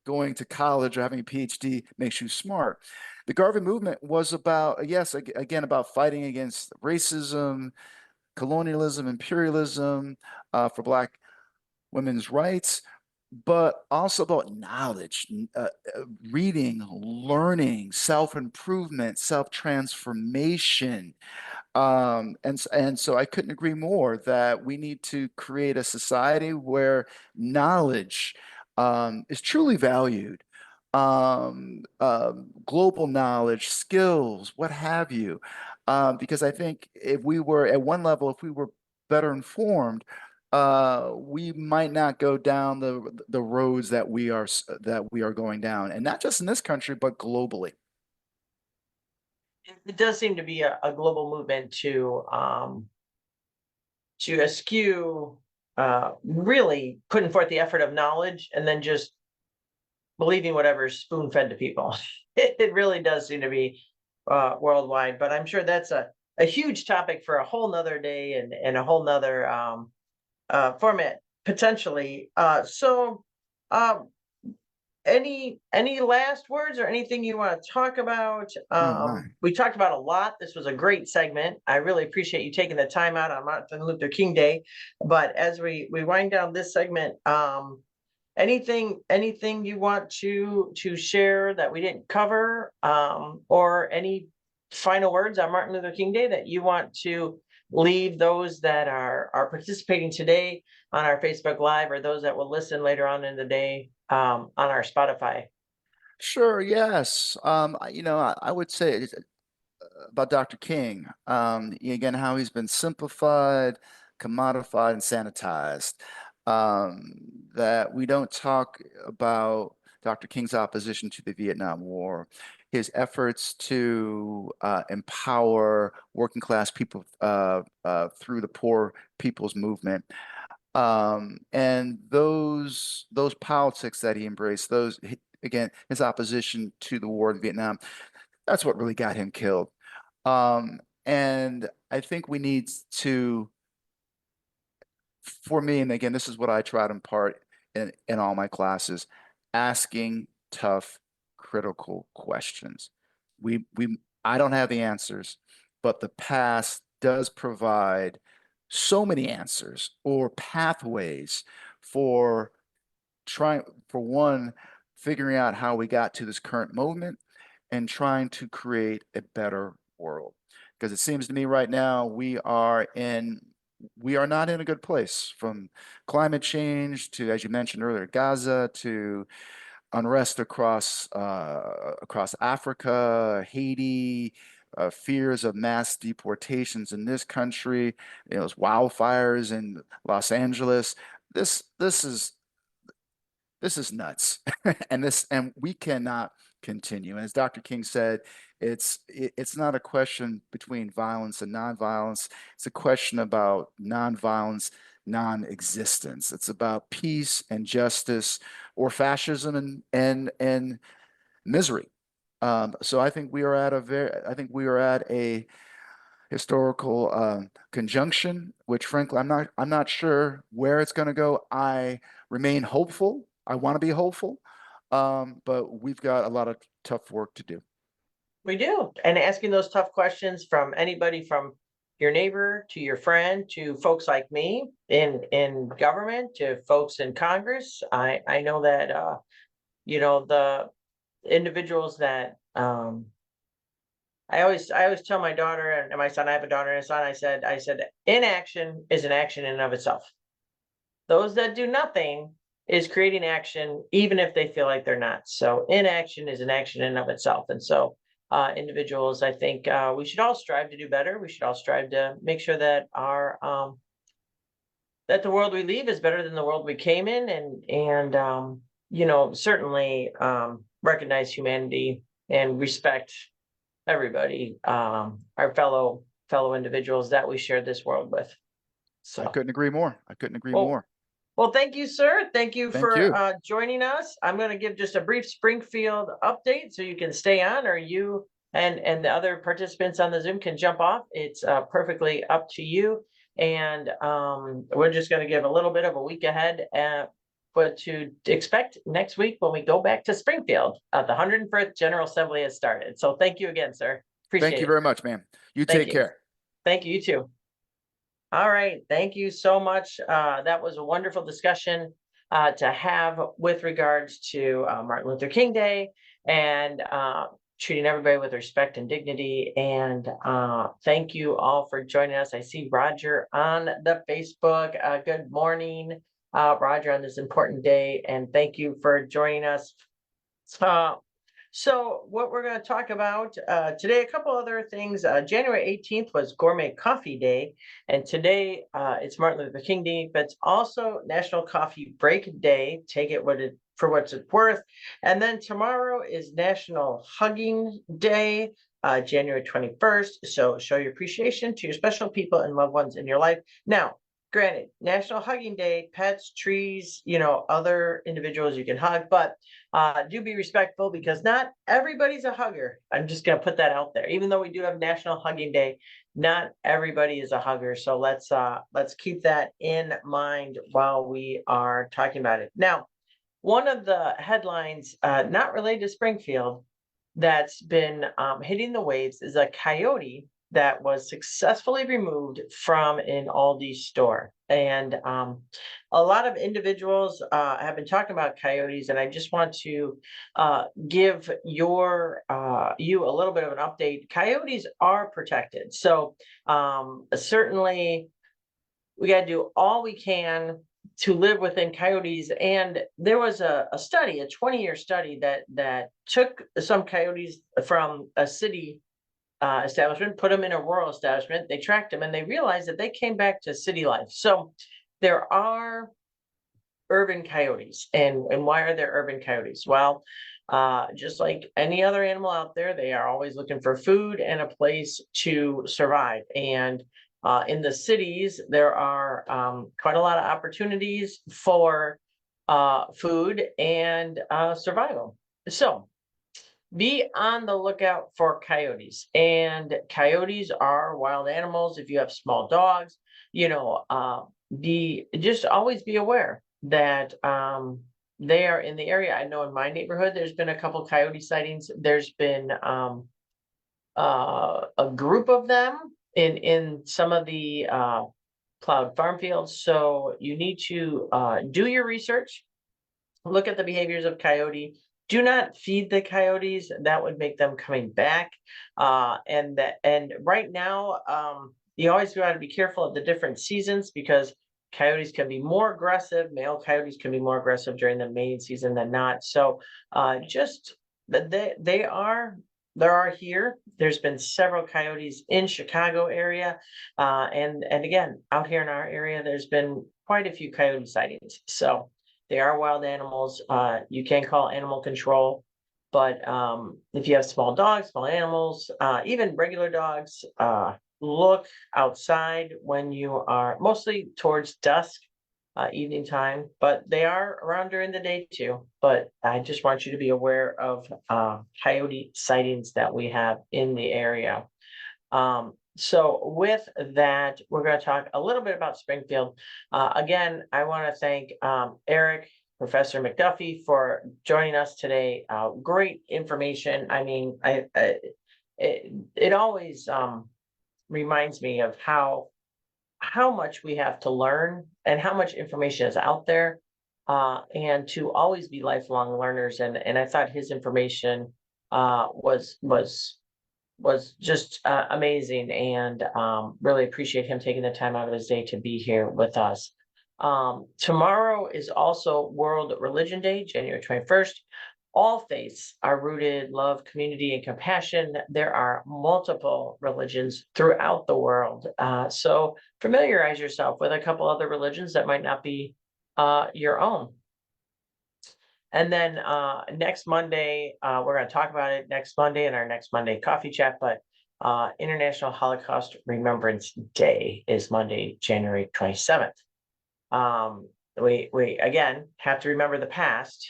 going to college or having a PhD makes you smart. The Garvey movement was about, yes, again, about fighting against racism, colonialism, imperialism, for Black women's rights, but also about knowledge, reading, learning, self-improvement, self-transformation. And so I couldn't agree more that we need to create a society where knowledge is truly valued. Global knowledge, skills, what have you. Because I think if we were at one level, if we were better informed, we might not go down the roads that we are going down, and not just in this country, but globally. It does seem to be a global movement to eschew really putting forth the effort of knowledge and then just believing whatever's spoon fed to people. It really does seem to be worldwide, but I'm sure that's a huge topic for a whole nother day and a whole nother format potentially. Um, any last words or anything you want to talk about? Oh my. We talked about a lot. This was a great segment. I really appreciate you taking the time out on Martin Luther King Day. But as we wind down this segment, anything you want to share that we didn't cover, or any final words on Martin Luther King Day that you want to leave those that are participating today on our Facebook Live, or those that will listen later on in the day on our Spotify? Sure, yes. I would say about Dr. King, again, how he's been simplified, commodified, and sanitized. That we don't talk about Dr. King's opposition to the Vietnam War, his efforts to empower working class people through the Poor People's Movement. And those politics that he embraced, again, his opposition to the war in Vietnam, that's what really got him killed. And I think we need to, for me, and again, this is what I try to impart in all my classes, asking tough, critical questions. I don't have the answers, but the past does provide so many answers or pathways for trying, for one, figuring out how we got to this current moment and trying to create a better world. Because it seems to me right now we are not in a good place, from climate change to, as you mentioned earlier, Gaza, to unrest across Africa, Haiti, fears of mass deportations in this country, those wildfires in Los Angeles. This this is this is nuts, and we cannot continue. And as Dr. King said, it's not a question between violence and nonviolence. It's a question about nonviolence, non-existence. It's about peace and justice, or fascism and misery. So I think we are at a historical conjunction, which frankly I'm not sure where it's going to go. I remain hopeful. I want to be hopeful, but we've got a lot of tough work to do. We do. And asking those tough questions from anybody, from your neighbor to your friend to folks like me in government to folks in Congress. I know that the individuals that I always tell my daughter and my son, I have a daughter and a son, I said inaction is an action in and of itself. Those that do nothing is creating action, even if they feel like they're not. So inaction is an action in and of itself. And so individuals, I think we should all strive to do better. We should all strive to make sure that that the world we leave is better than the world we came in, and certainly recognize humanity and respect everybody, our fellow individuals that we share this world with. I So, couldn't agree more. I couldn't agree well, more. well, thank you, sir. Thank you Thank for you. joining us. I'm going to give just a brief Springfield update so you can stay on, or you and the other participants on the Zoom can jump off. It's perfectly up to you. And we're just going to give a little bit of a week ahead what to expect next week when we go back to Springfield. The 101st General Assembly has started. So thank you again, sir. Appreciate Thank you it. very much, man. You Thank take you. care. Thank you. You too. All right. Thank you so much. That was a wonderful discussion to have with regards to Martin Luther King Day and treating everybody with respect and dignity. And thank you all for joining us. I see Roger on the Facebook. Good morning, Roger, on this important day. And thank you for joining us. So what we're going to talk about today, a couple other things. January 18th was Gourmet Coffee Day, and today it's Martin Luther King Day, but it's also National Coffee Break Day. Take it for what it's worth. And then tomorrow is National Hugging Day, January 21st. So show your appreciation to your special people and loved ones in your life. Now, granted, National Hugging Day, pets, trees, other individuals you can hug, but do be respectful because not everybody's a hugger. I'm just going to put that out there. Even though we do have National Hugging Day, not everybody is a hugger. So let's keep that in mind while we are talking about it. Now, one of the headlines, not related to Springfield, that's been hitting the waves is a coyote that was successfully removed from an Aldi store. And a lot of individuals have been talking about coyotes, and I just want to give you a little bit of an update. Coyotes are protected. So certainly we got to do all we can to live within coyotes. And there was a study, a 20-year study that took some coyotes from a city establishment, put them in a rural establishment, they tracked them, and they realized that they came back to city life. So there are urban coyotes. And why are there urban coyotes? Well, just like any other animal out there, they are always looking for food and a place to survive. And in the cities, there are quite a lot of opportunities for food and survival. So be on the lookout for coyotes. And coyotes are wild animals. If you have small dogs, just always be aware that they are in the area. I know in my neighborhood, there's been a couple coyote sightings. There's been a group of them in some of the plowed farm fields. So you need to do your research, look at the behaviors of coyote. Do not feed the coyotes. That would make them coming back. And right now, you always got to be careful of the different seasons because coyotes can be more aggressive. Male coyotes can be more aggressive during the mating season than not. So just that there are here. There's been several coyotes in Chicago area. And again, out here in our area, there's been quite a few coyote sightings. So they are wild animals. You can call animal control, but if you have small dogs, small animals, even regular dogs, look outside when you are mostly towards dusk, evening time, but they are around during the day too. But I just want you to be aware of coyote sightings that we have in the area. So with that, we're going to talk a little bit about Springfield. Again, I want to thank Erik, Professor McDuffie, for joining us today. Great information. I mean, it always reminds me of how much we have to learn and how much information is out there, and to always be lifelong learners. And I thought his information was just amazing, and really appreciate him taking the time out of his day to be here with us. Tomorrow is also World Religion Day, January 21st. All faiths are rooted, love, community, and compassion. There are multiple religions throughout the world. So familiarize yourself with a couple other religions that might not be your own. And then next Monday, we're going to talk about it next Monday in our next Monday coffee chat. But International Holocaust Remembrance Day is Monday, January 27th. We again have to remember the past.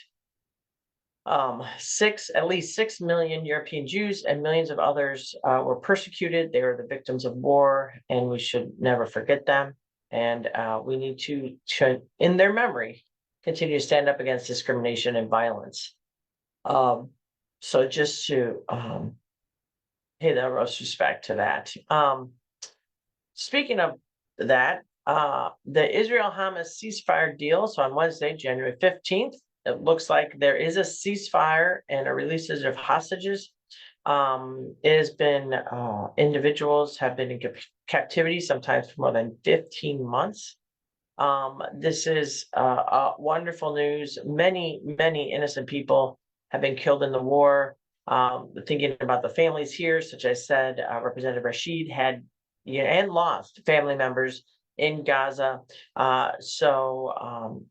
At least 6 million European Jews and millions of others were persecuted. They were the victims of war, and we should never forget them. And we need to, in their memory, continue to stand up against discrimination and violence. So just to pay the utmost respect to that. Speaking of that, the Israel-Hamas ceasefire deal. So on Wednesday, January 15th, it looks like there is a ceasefire and a releases of hostages. It has been individuals have been in captivity sometimes for more than 15 months. This is wonderful news. Many innocent people have been killed in the war. Thinking about the families here, such as said, Representative Rashid had and lost family members in Gaza.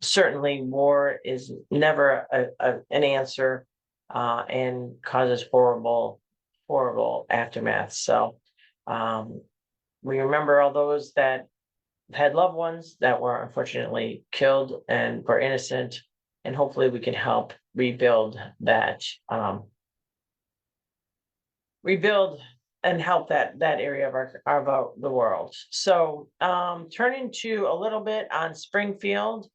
Certainly war is never an answer and causes horrible aftermath. So we remember all those that had loved ones that were unfortunately killed and were innocent, and hopefully we can help rebuild that, and help that area of the world. So turning to a little bit on Springfield,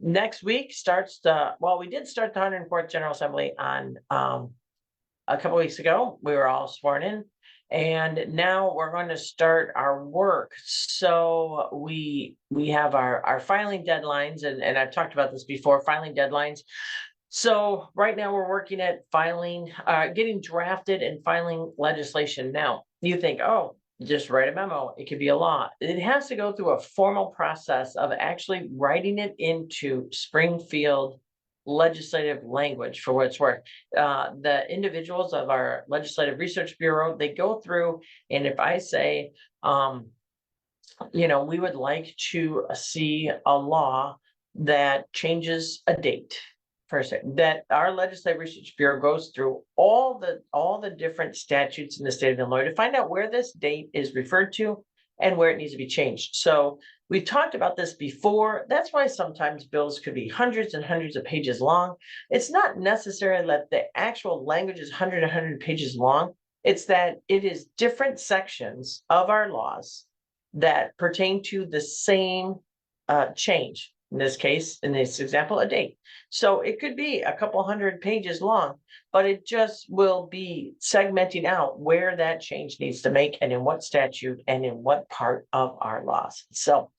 next week starts we did start the 104th General Assembly on a couple weeks ago. We were all sworn in, and now we're going to start our work. So we have our filing deadlines, and I've talked about this before, filing deadlines. So right now we're working at filing, getting drafted and filing legislation. Now you think, oh, just write a memo, it could be a law. It has to go through a formal process of actually writing it into Springfield legislative language, for what it's worth. The individuals of our Legislative Research Bureau, they go through, and if I say, we would like to see a law that changes a date, for a second, that our Legislative Research Bureau goes through all the different statutes in the state of Illinois to find out where this date is referred to and where it needs to be changed. So we've talked about this before. That's why sometimes bills could be hundreds and hundreds of pages long. It's not necessarily that the actual language is 100 pages long. It's that it is different sections of our laws that pertain to the same change. In this case, in this example, a date. So it could be a couple 100 pages long, but it just will be segmenting out where that change needs to make and in what statute and in what part of our laws. So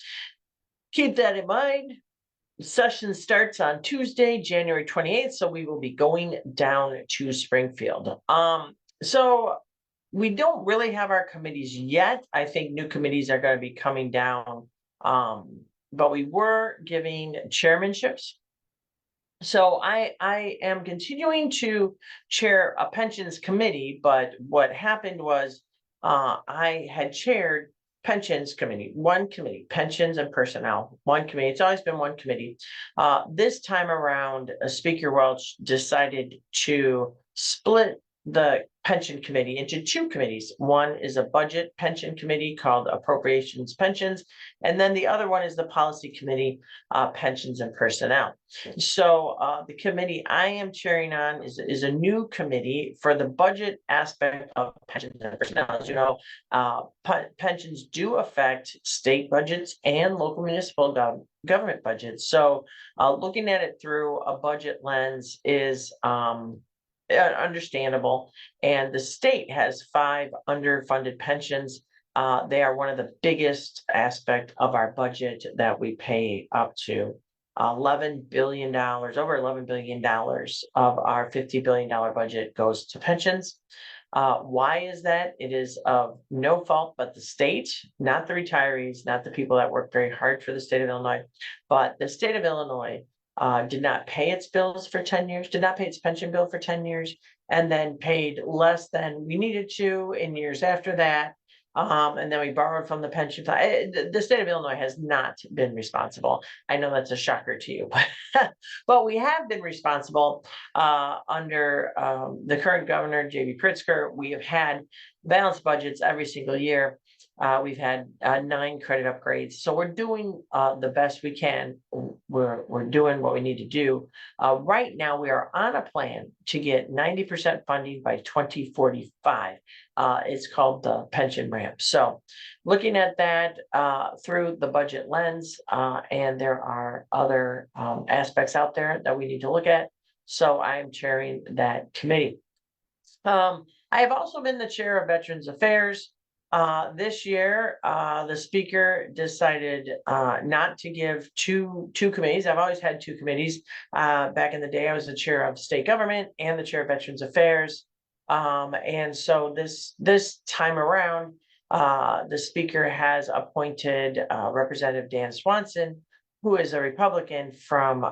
keep that in mind. Session starts on Tuesday, January 28th. So we will be going down to Springfield. So we don't really have our committees yet. I think new committees are going to be coming down. But we were giving chairmanships. So I am continuing to chair a pensions committee, but what happened was I had chaired pensions committee, one committee, pensions and personnel, one committee. It's always been one committee. This time around, Speaker Welch decided to split the pension committee into two committees. One is a budget pension committee called Appropriations Pensions, and then the other one is the policy committee, Pensions and Personnel. So the committee I am chairing on is a new committee for the budget aspect of pensions and personnel. As you know, pensions do affect state budgets and local municipal government budgets. So looking at it through a budget lens is understandable. And the state has 5 underfunded pensions. They are one of the biggest aspect of our budget that we pay up to $11 billion, over $11 billion of our $50 billion budget goes to pensions. Why is that? It is of no fault but the state, not the retirees, not the people that work very hard for the state of Illinois, but the state of Illinois did not pay its bills for 10 years, did not pay its pension bill for 10 years, and then paid less than we needed to in years after that. And then we borrowed from the pension fund. The state of Illinois has not been responsible. I know that's a shocker to you, but we have been responsible under the current governor, J.B. Pritzker. We have had balanced budgets every single year. We've had 9 credit upgrades, so we're doing the best we can. We're doing what we need to do. Right now, we are on a plan to get 90% funding by 2045. It's called the pension ramp. So, looking at that through the budget lens, and there are other aspects out there that we need to look at. So, I'm chairing that committee. I have also been the chair of Veterans Affairs. This year, the speaker decided not to give two committees. I've always had 2 committees. Back in the day, I was the chair of state government and the chair of Veterans Affairs. And so this time around, the speaker has appointed Representative Dan Swanson, who is a Republican from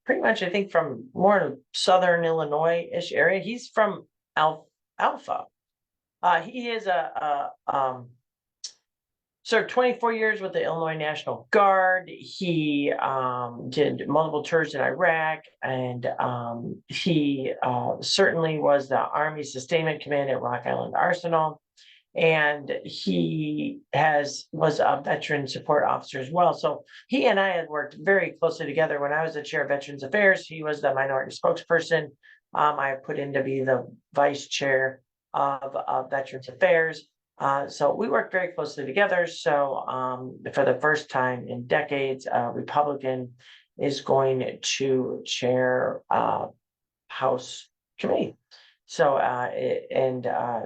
pretty much, I think, from more southern Illinois-ish area. He's from Alpha. He is served 24 years with the Illinois National Guard. He did multiple tours in Iraq, and he certainly was the Army Sustainment Command at Rock Island Arsenal. And he was a veteran support officer as well. So he and I had worked very closely together. When I was the chair of Veterans Affairs, he was the minority spokesperson. I put in to be the vice chair of Veterans Affairs. So we worked very closely together. So for the first time in decades, a Republican is going to chair House committee. So,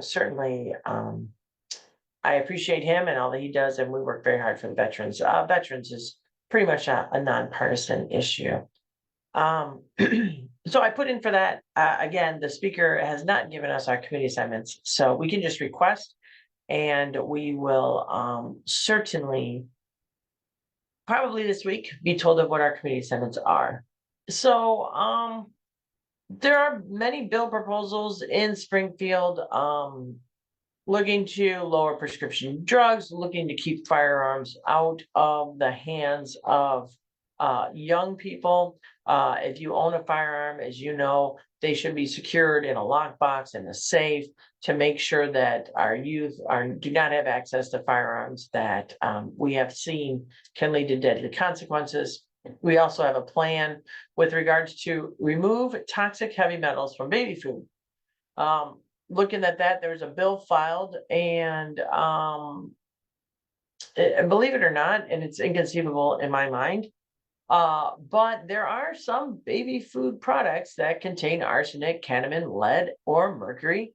certainly, I appreciate him and all that he does, and we work very hard for the veterans. Veterans is pretty much a nonpartisan issue. So I put in for that. Again, the speaker has not given us our committee assignments, so we can just request, and we will certainly, probably this week, be told of what our committee assignments are. So, there are many bill proposals in Springfield looking to lower prescription drugs, looking to keep firearms out of the hands of young people. If you own a firearm, as you know, they should be secured in a lockbox and a safe to make sure that our youth do not have access to firearms that we have seen can lead to deadly consequences. We also have a plan with regards to remove toxic heavy metals from baby food. Looking at that, there's a bill filed, and believe it or not, and it's inconceivable in my mind, but there are some baby food products that contain arsenic, cadmium, lead, or mercury.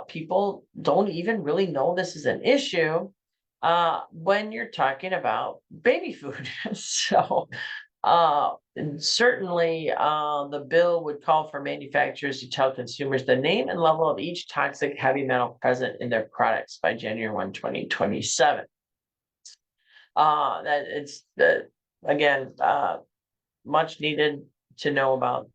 People don't even really know this is an issue when you're talking about baby food. So certainly the bill would call for manufacturers to tell consumers the name and level of each toxic heavy metal present in their products by January 1, 2027. That it's again much needed to know about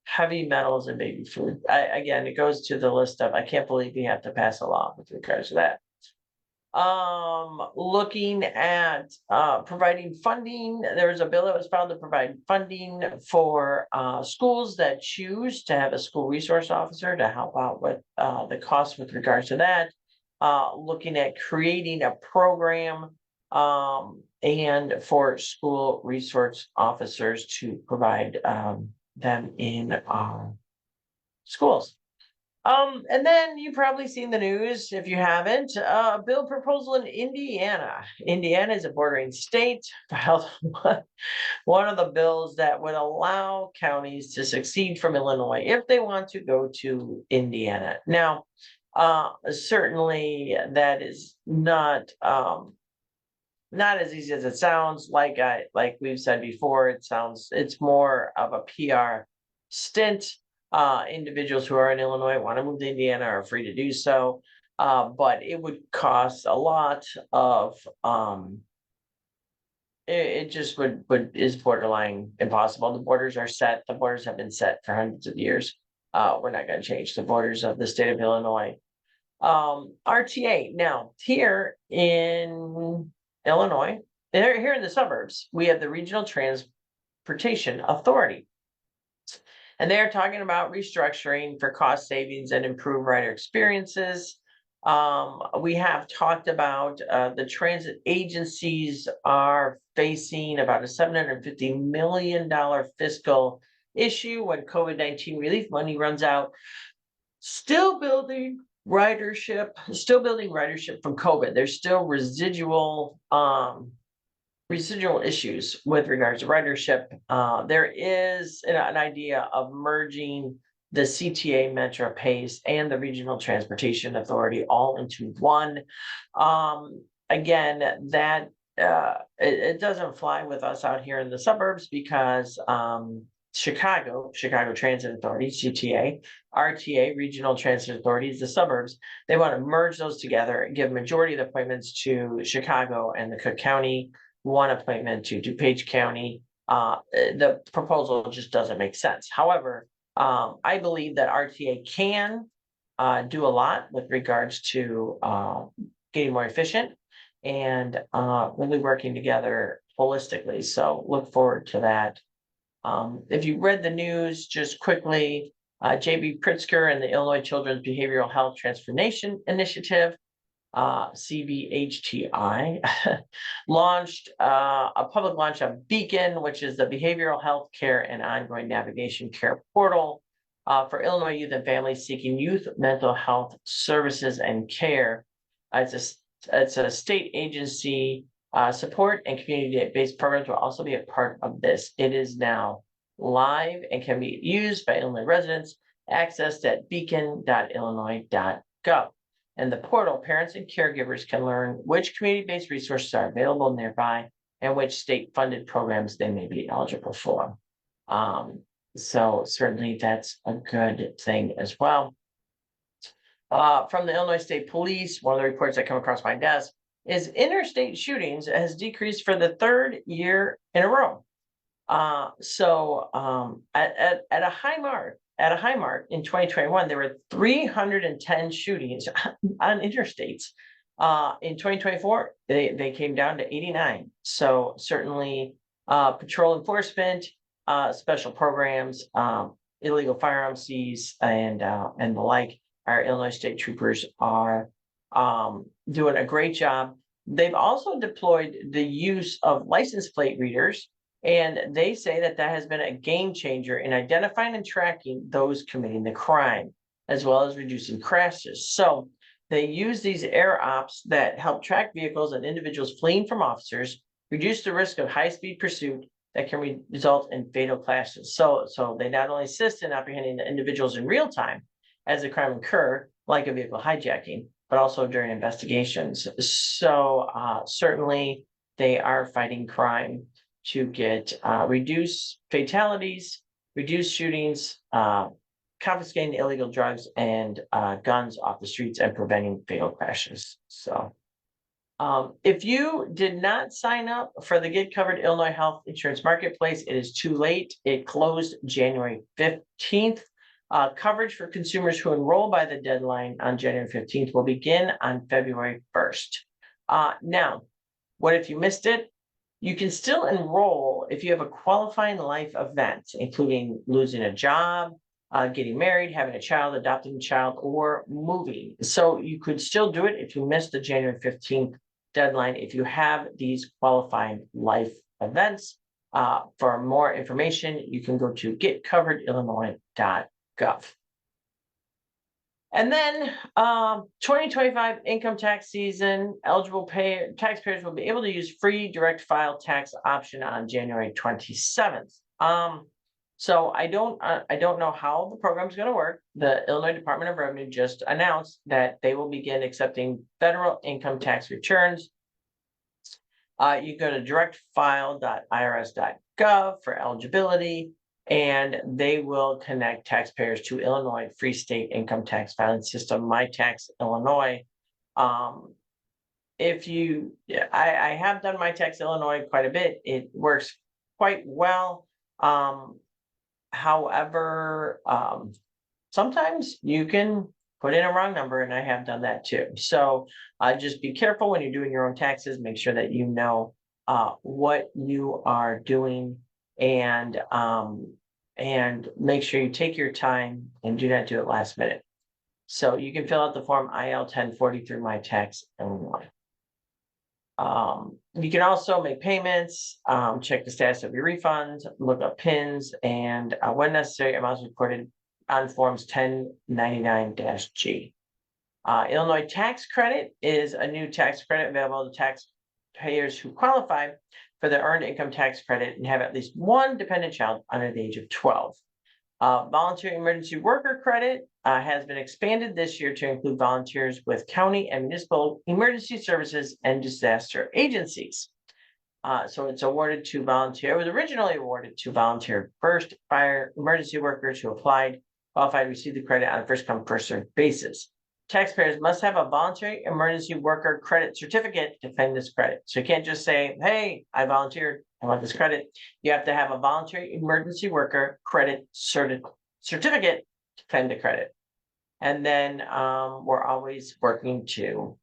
heavy metals in baby food. Again, it goes to the list of, I can't believe we have to pass a law with regards to that. Looking at providing funding, there's a bill that was filed to provide funding for schools that choose to have a school resource officer to help out with the costs with regards to that. Looking at creating a program and for school resource officers to provide them in schools. And then you've probably seen the news, if you haven't, a bill proposal in Indiana. Indiana is a bordering state, filed one of the bills that would allow counties to succeed from Illinois if they want to go to Indiana. Now, certainly that is not as easy as it sounds. Like we've said before, it's more of a PR stint. Individuals who are in Illinois want to move to Indiana are free to do so, but it would cost a lot of it just is borderline impossible. The borders are set. The borders have been set for hundreds of years. We're not going to change the borders of the state of Illinois. RTA. Now, here in Illinois, here in the suburbs, we have the Regional Transportation Authority. And they're talking about restructuring for cost savings and improved rider experiences. We have talked about the transit agencies are facing about a $750 million fiscal issue when COVID-19 relief money runs out. Still building ridership from COVID. There's still residual issues with regards to ridership. There is an idea of merging the CTA Metro Pace and the Regional Transportation Authority all into one. Again, that it doesn't fly with us out here in the suburbs because Chicago Transit Authority, CTA, RTA, Regional Transit Authorities, the suburbs, they want to merge those together and give majority of the appointments to Chicago and the Cook County, one appointment to DuPage County. The proposal just doesn't make sense. However, I believe that RTA can do a lot with regards to getting more efficient and really working together holistically. So look forward to that. If you read the news just quickly, J.B. Pritzker and the Illinois Children's Behavioral Health Transformation Initiative, CBHTI, launched a public launch of Beacon, which is the Behavioral Health Care and Ongoing Navigation Care Portal for Illinois youth and families seeking youth mental health services and care. It's a state agency. Support and community-based programs will also be a part of this. It is now live and can be used by Illinois residents, accessed at beacon.illinois.gov. And the portal, parents and caregivers can learn which community-based resources are available nearby and which state-funded programs they may be eligible for. So certainly that's a good thing as well. From the Illinois State Police, one of the reports that come across my desk is interstate shootings has decreased for the third year in a row. At a high mark in 2021, there were 310 shootings on interstates. In 2024, they came down to 89. So certainly patrol enforcement, special programs, illegal firearm seize, and the like. Our Illinois State Troopers are doing a great job. They've also deployed the use of license plate readers, and they say that has been a game changer in identifying and tracking those committing the crime, as well as reducing crashes. So they use these air ops that help track vehicles and individuals fleeing from officers, reduce the risk of high-speed pursuit that can result in fatal crashes. So they not only assist in apprehending the individuals in real time as the crime occur, like a vehicle hijacking, but also during investigations. So certainly they are fighting crime to get reduce fatalities, reduce shootings, confiscating illegal drugs and guns off the streets and preventing fatal crashes. So if you did not sign up for the Get Covered Illinois Health Insurance Marketplace, it is too late. It closed January 15th. Coverage for consumers who enroll by the deadline on January 15th will begin on February 1st. Now, what if you missed it? You can still enroll if you have a qualifying life event, including losing a job, getting married, having a child, adopting a child, or moving. So you could still do it if you missed the January 15th deadline if you have these qualifying life events. For more information, you can go to getcoveredillinois.gov. And then 2025 income tax season, eligible taxpayers will be able to use free direct file tax option on January 27th. So I don't know how the program is going to work. The Illinois Department of Revenue just announced that they will begin accepting federal income tax returns. You go to directfile.irs.gov for eligibility, and they will connect taxpayers to Illinois Free State Income Tax Filing System, My Tax Illinois. I have done My Tax Illinois quite a bit. It works quite well. However, sometimes you can put in a wrong number, and I have done that too. So just be careful when you're doing your own taxes. Make sure that you know what you are doing, and make sure you take your time and do not do it last minute. So you can fill out the form IL 1040 through My Tax Illinois. You can also make payments, check the status of your refunds, look up PINs, and when necessary, amounts reported on forms 1099-G. Illinois tax credit is a new tax credit available to taxpayers who qualify for the earned income tax credit and have at least one dependent child under the age of 12. Volunteer emergency worker credit has been expanded this year to include volunteers with county and municipal emergency services and disaster agencies. So it's awarded to volunteer. It was originally awarded to volunteer first fire emergency workers who qualified to receive the credit on a first come first served basis. Taxpayers must have a voluntary emergency worker credit certificate to claim this credit. So you can't just say, hey, I volunteered, I want this credit. You have to have a voluntary emergency worker credit certificate to claim the credit. And then we're always working to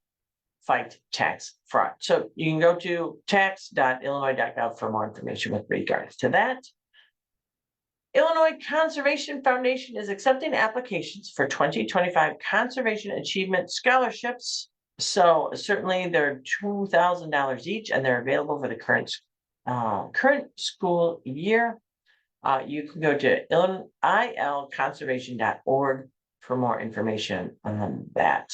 fight tax fraud. So you can go to tax.illinois.gov for more information with regards to that. Illinois Conservation Foundation is accepting applications for 2025 Conservation Achievement Scholarships. So certainly they're $2,000 each, and they're available for the current school year. You can go to ilconservation.org for more information on that.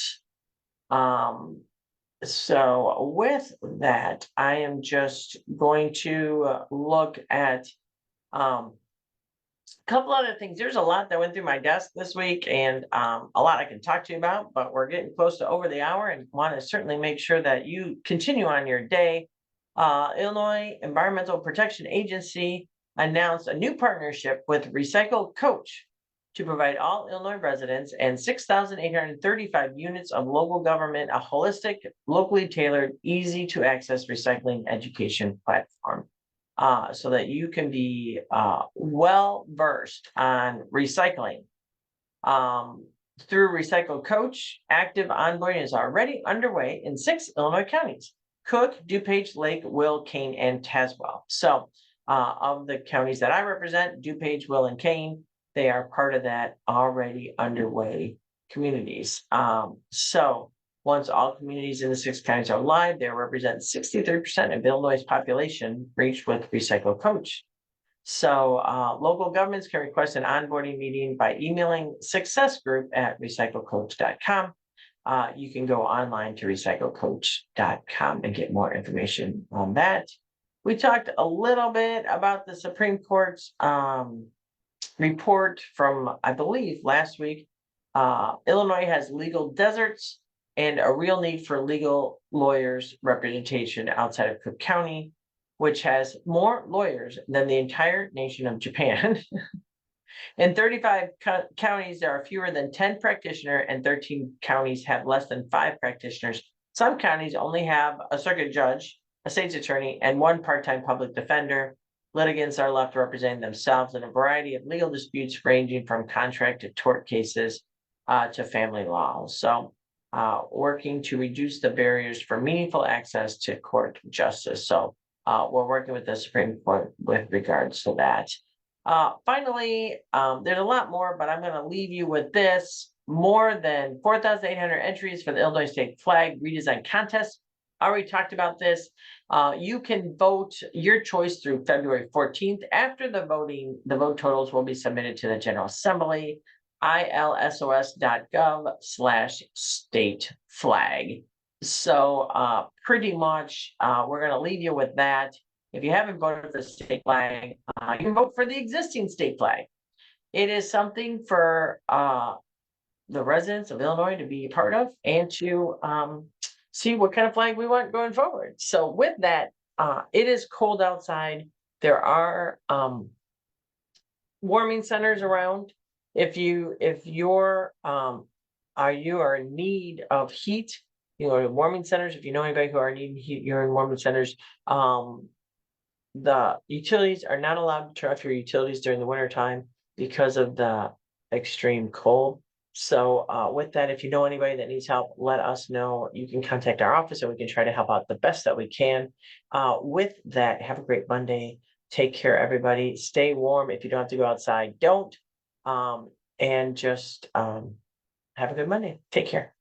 So with that, I am just going to look at a couple other things. There's a lot that went through my desk this week, and a lot I can talk to you about, but we're getting close to over the hour and want to certainly make sure that you continue on your day. Illinois Environmental Protection Agency announced a new partnership with Recycle Coach to provide all Illinois residents and 6,835 units of local government a holistic, locally tailored, easy to access recycling education platform. So that you can be well versed on recycling. Through Recycle Coach, active onboarding is already underway in 6 Illinois counties: Cook, DuPage, Lake, Will, Kane, and Tazewell. So of the counties that I represent, DuPage, Will, and Kane, they are part of that already underway communities. So once all communities in the 6 counties are live, they represent 63% of Illinois' population reached with Recycle Coach. So local governments can request an onboarding meeting by emailing successgroup@recyclecoach.com. You can go online to recyclecoach.com and get more information on that. We talked a little bit about the Supreme Court's report from, I believe, last week. Illinois has legal deserts and a real need for legal lawyers representation outside of Cook County, which has more lawyers than the entire nation of Japan. In 35 counties, there are fewer than 10 practitioners, and 13 counties have less than 5 practitioners. Some counties only have a circuit judge, a state's attorney, and 1 part-time public defender. Litigants are left representing themselves in a variety of legal disputes ranging from contract to tort cases to family law. So working to reduce the barriers for meaningful access to court justice. So we're working with the Supreme Court with regards to that. Finally, there's a lot more, but I'm going to leave you with this. More than 4,800 entries for the Illinois State Flag Redesign Contest. I already talked about this. You can vote your choice through February 14th. After the vote totals will be submitted to the General Assembly, ilsos.gov/state flag. So pretty much we're going to leave you with that. If you haven't voted for the state flag, you can vote for the existing state flag. It is something for the residents of Illinois to be a part of and to see what kind of flag we want going forward. So with that, it is cold outside. There are warming centers around. If you're are in need of heat, warming centers. If you know anybody who are in need of heat, you're in warming centers. The utilities are not allowed to turn off your utilities during the winter time because of the extreme cold. So with that, if you know anybody that needs help, let us know. You can contact our office and we can try to help out the best that we can. With that, have a great Monday. Take care, everybody. Stay warm. If you don't have to go outside, don't. And just Have a good Monday. Take care.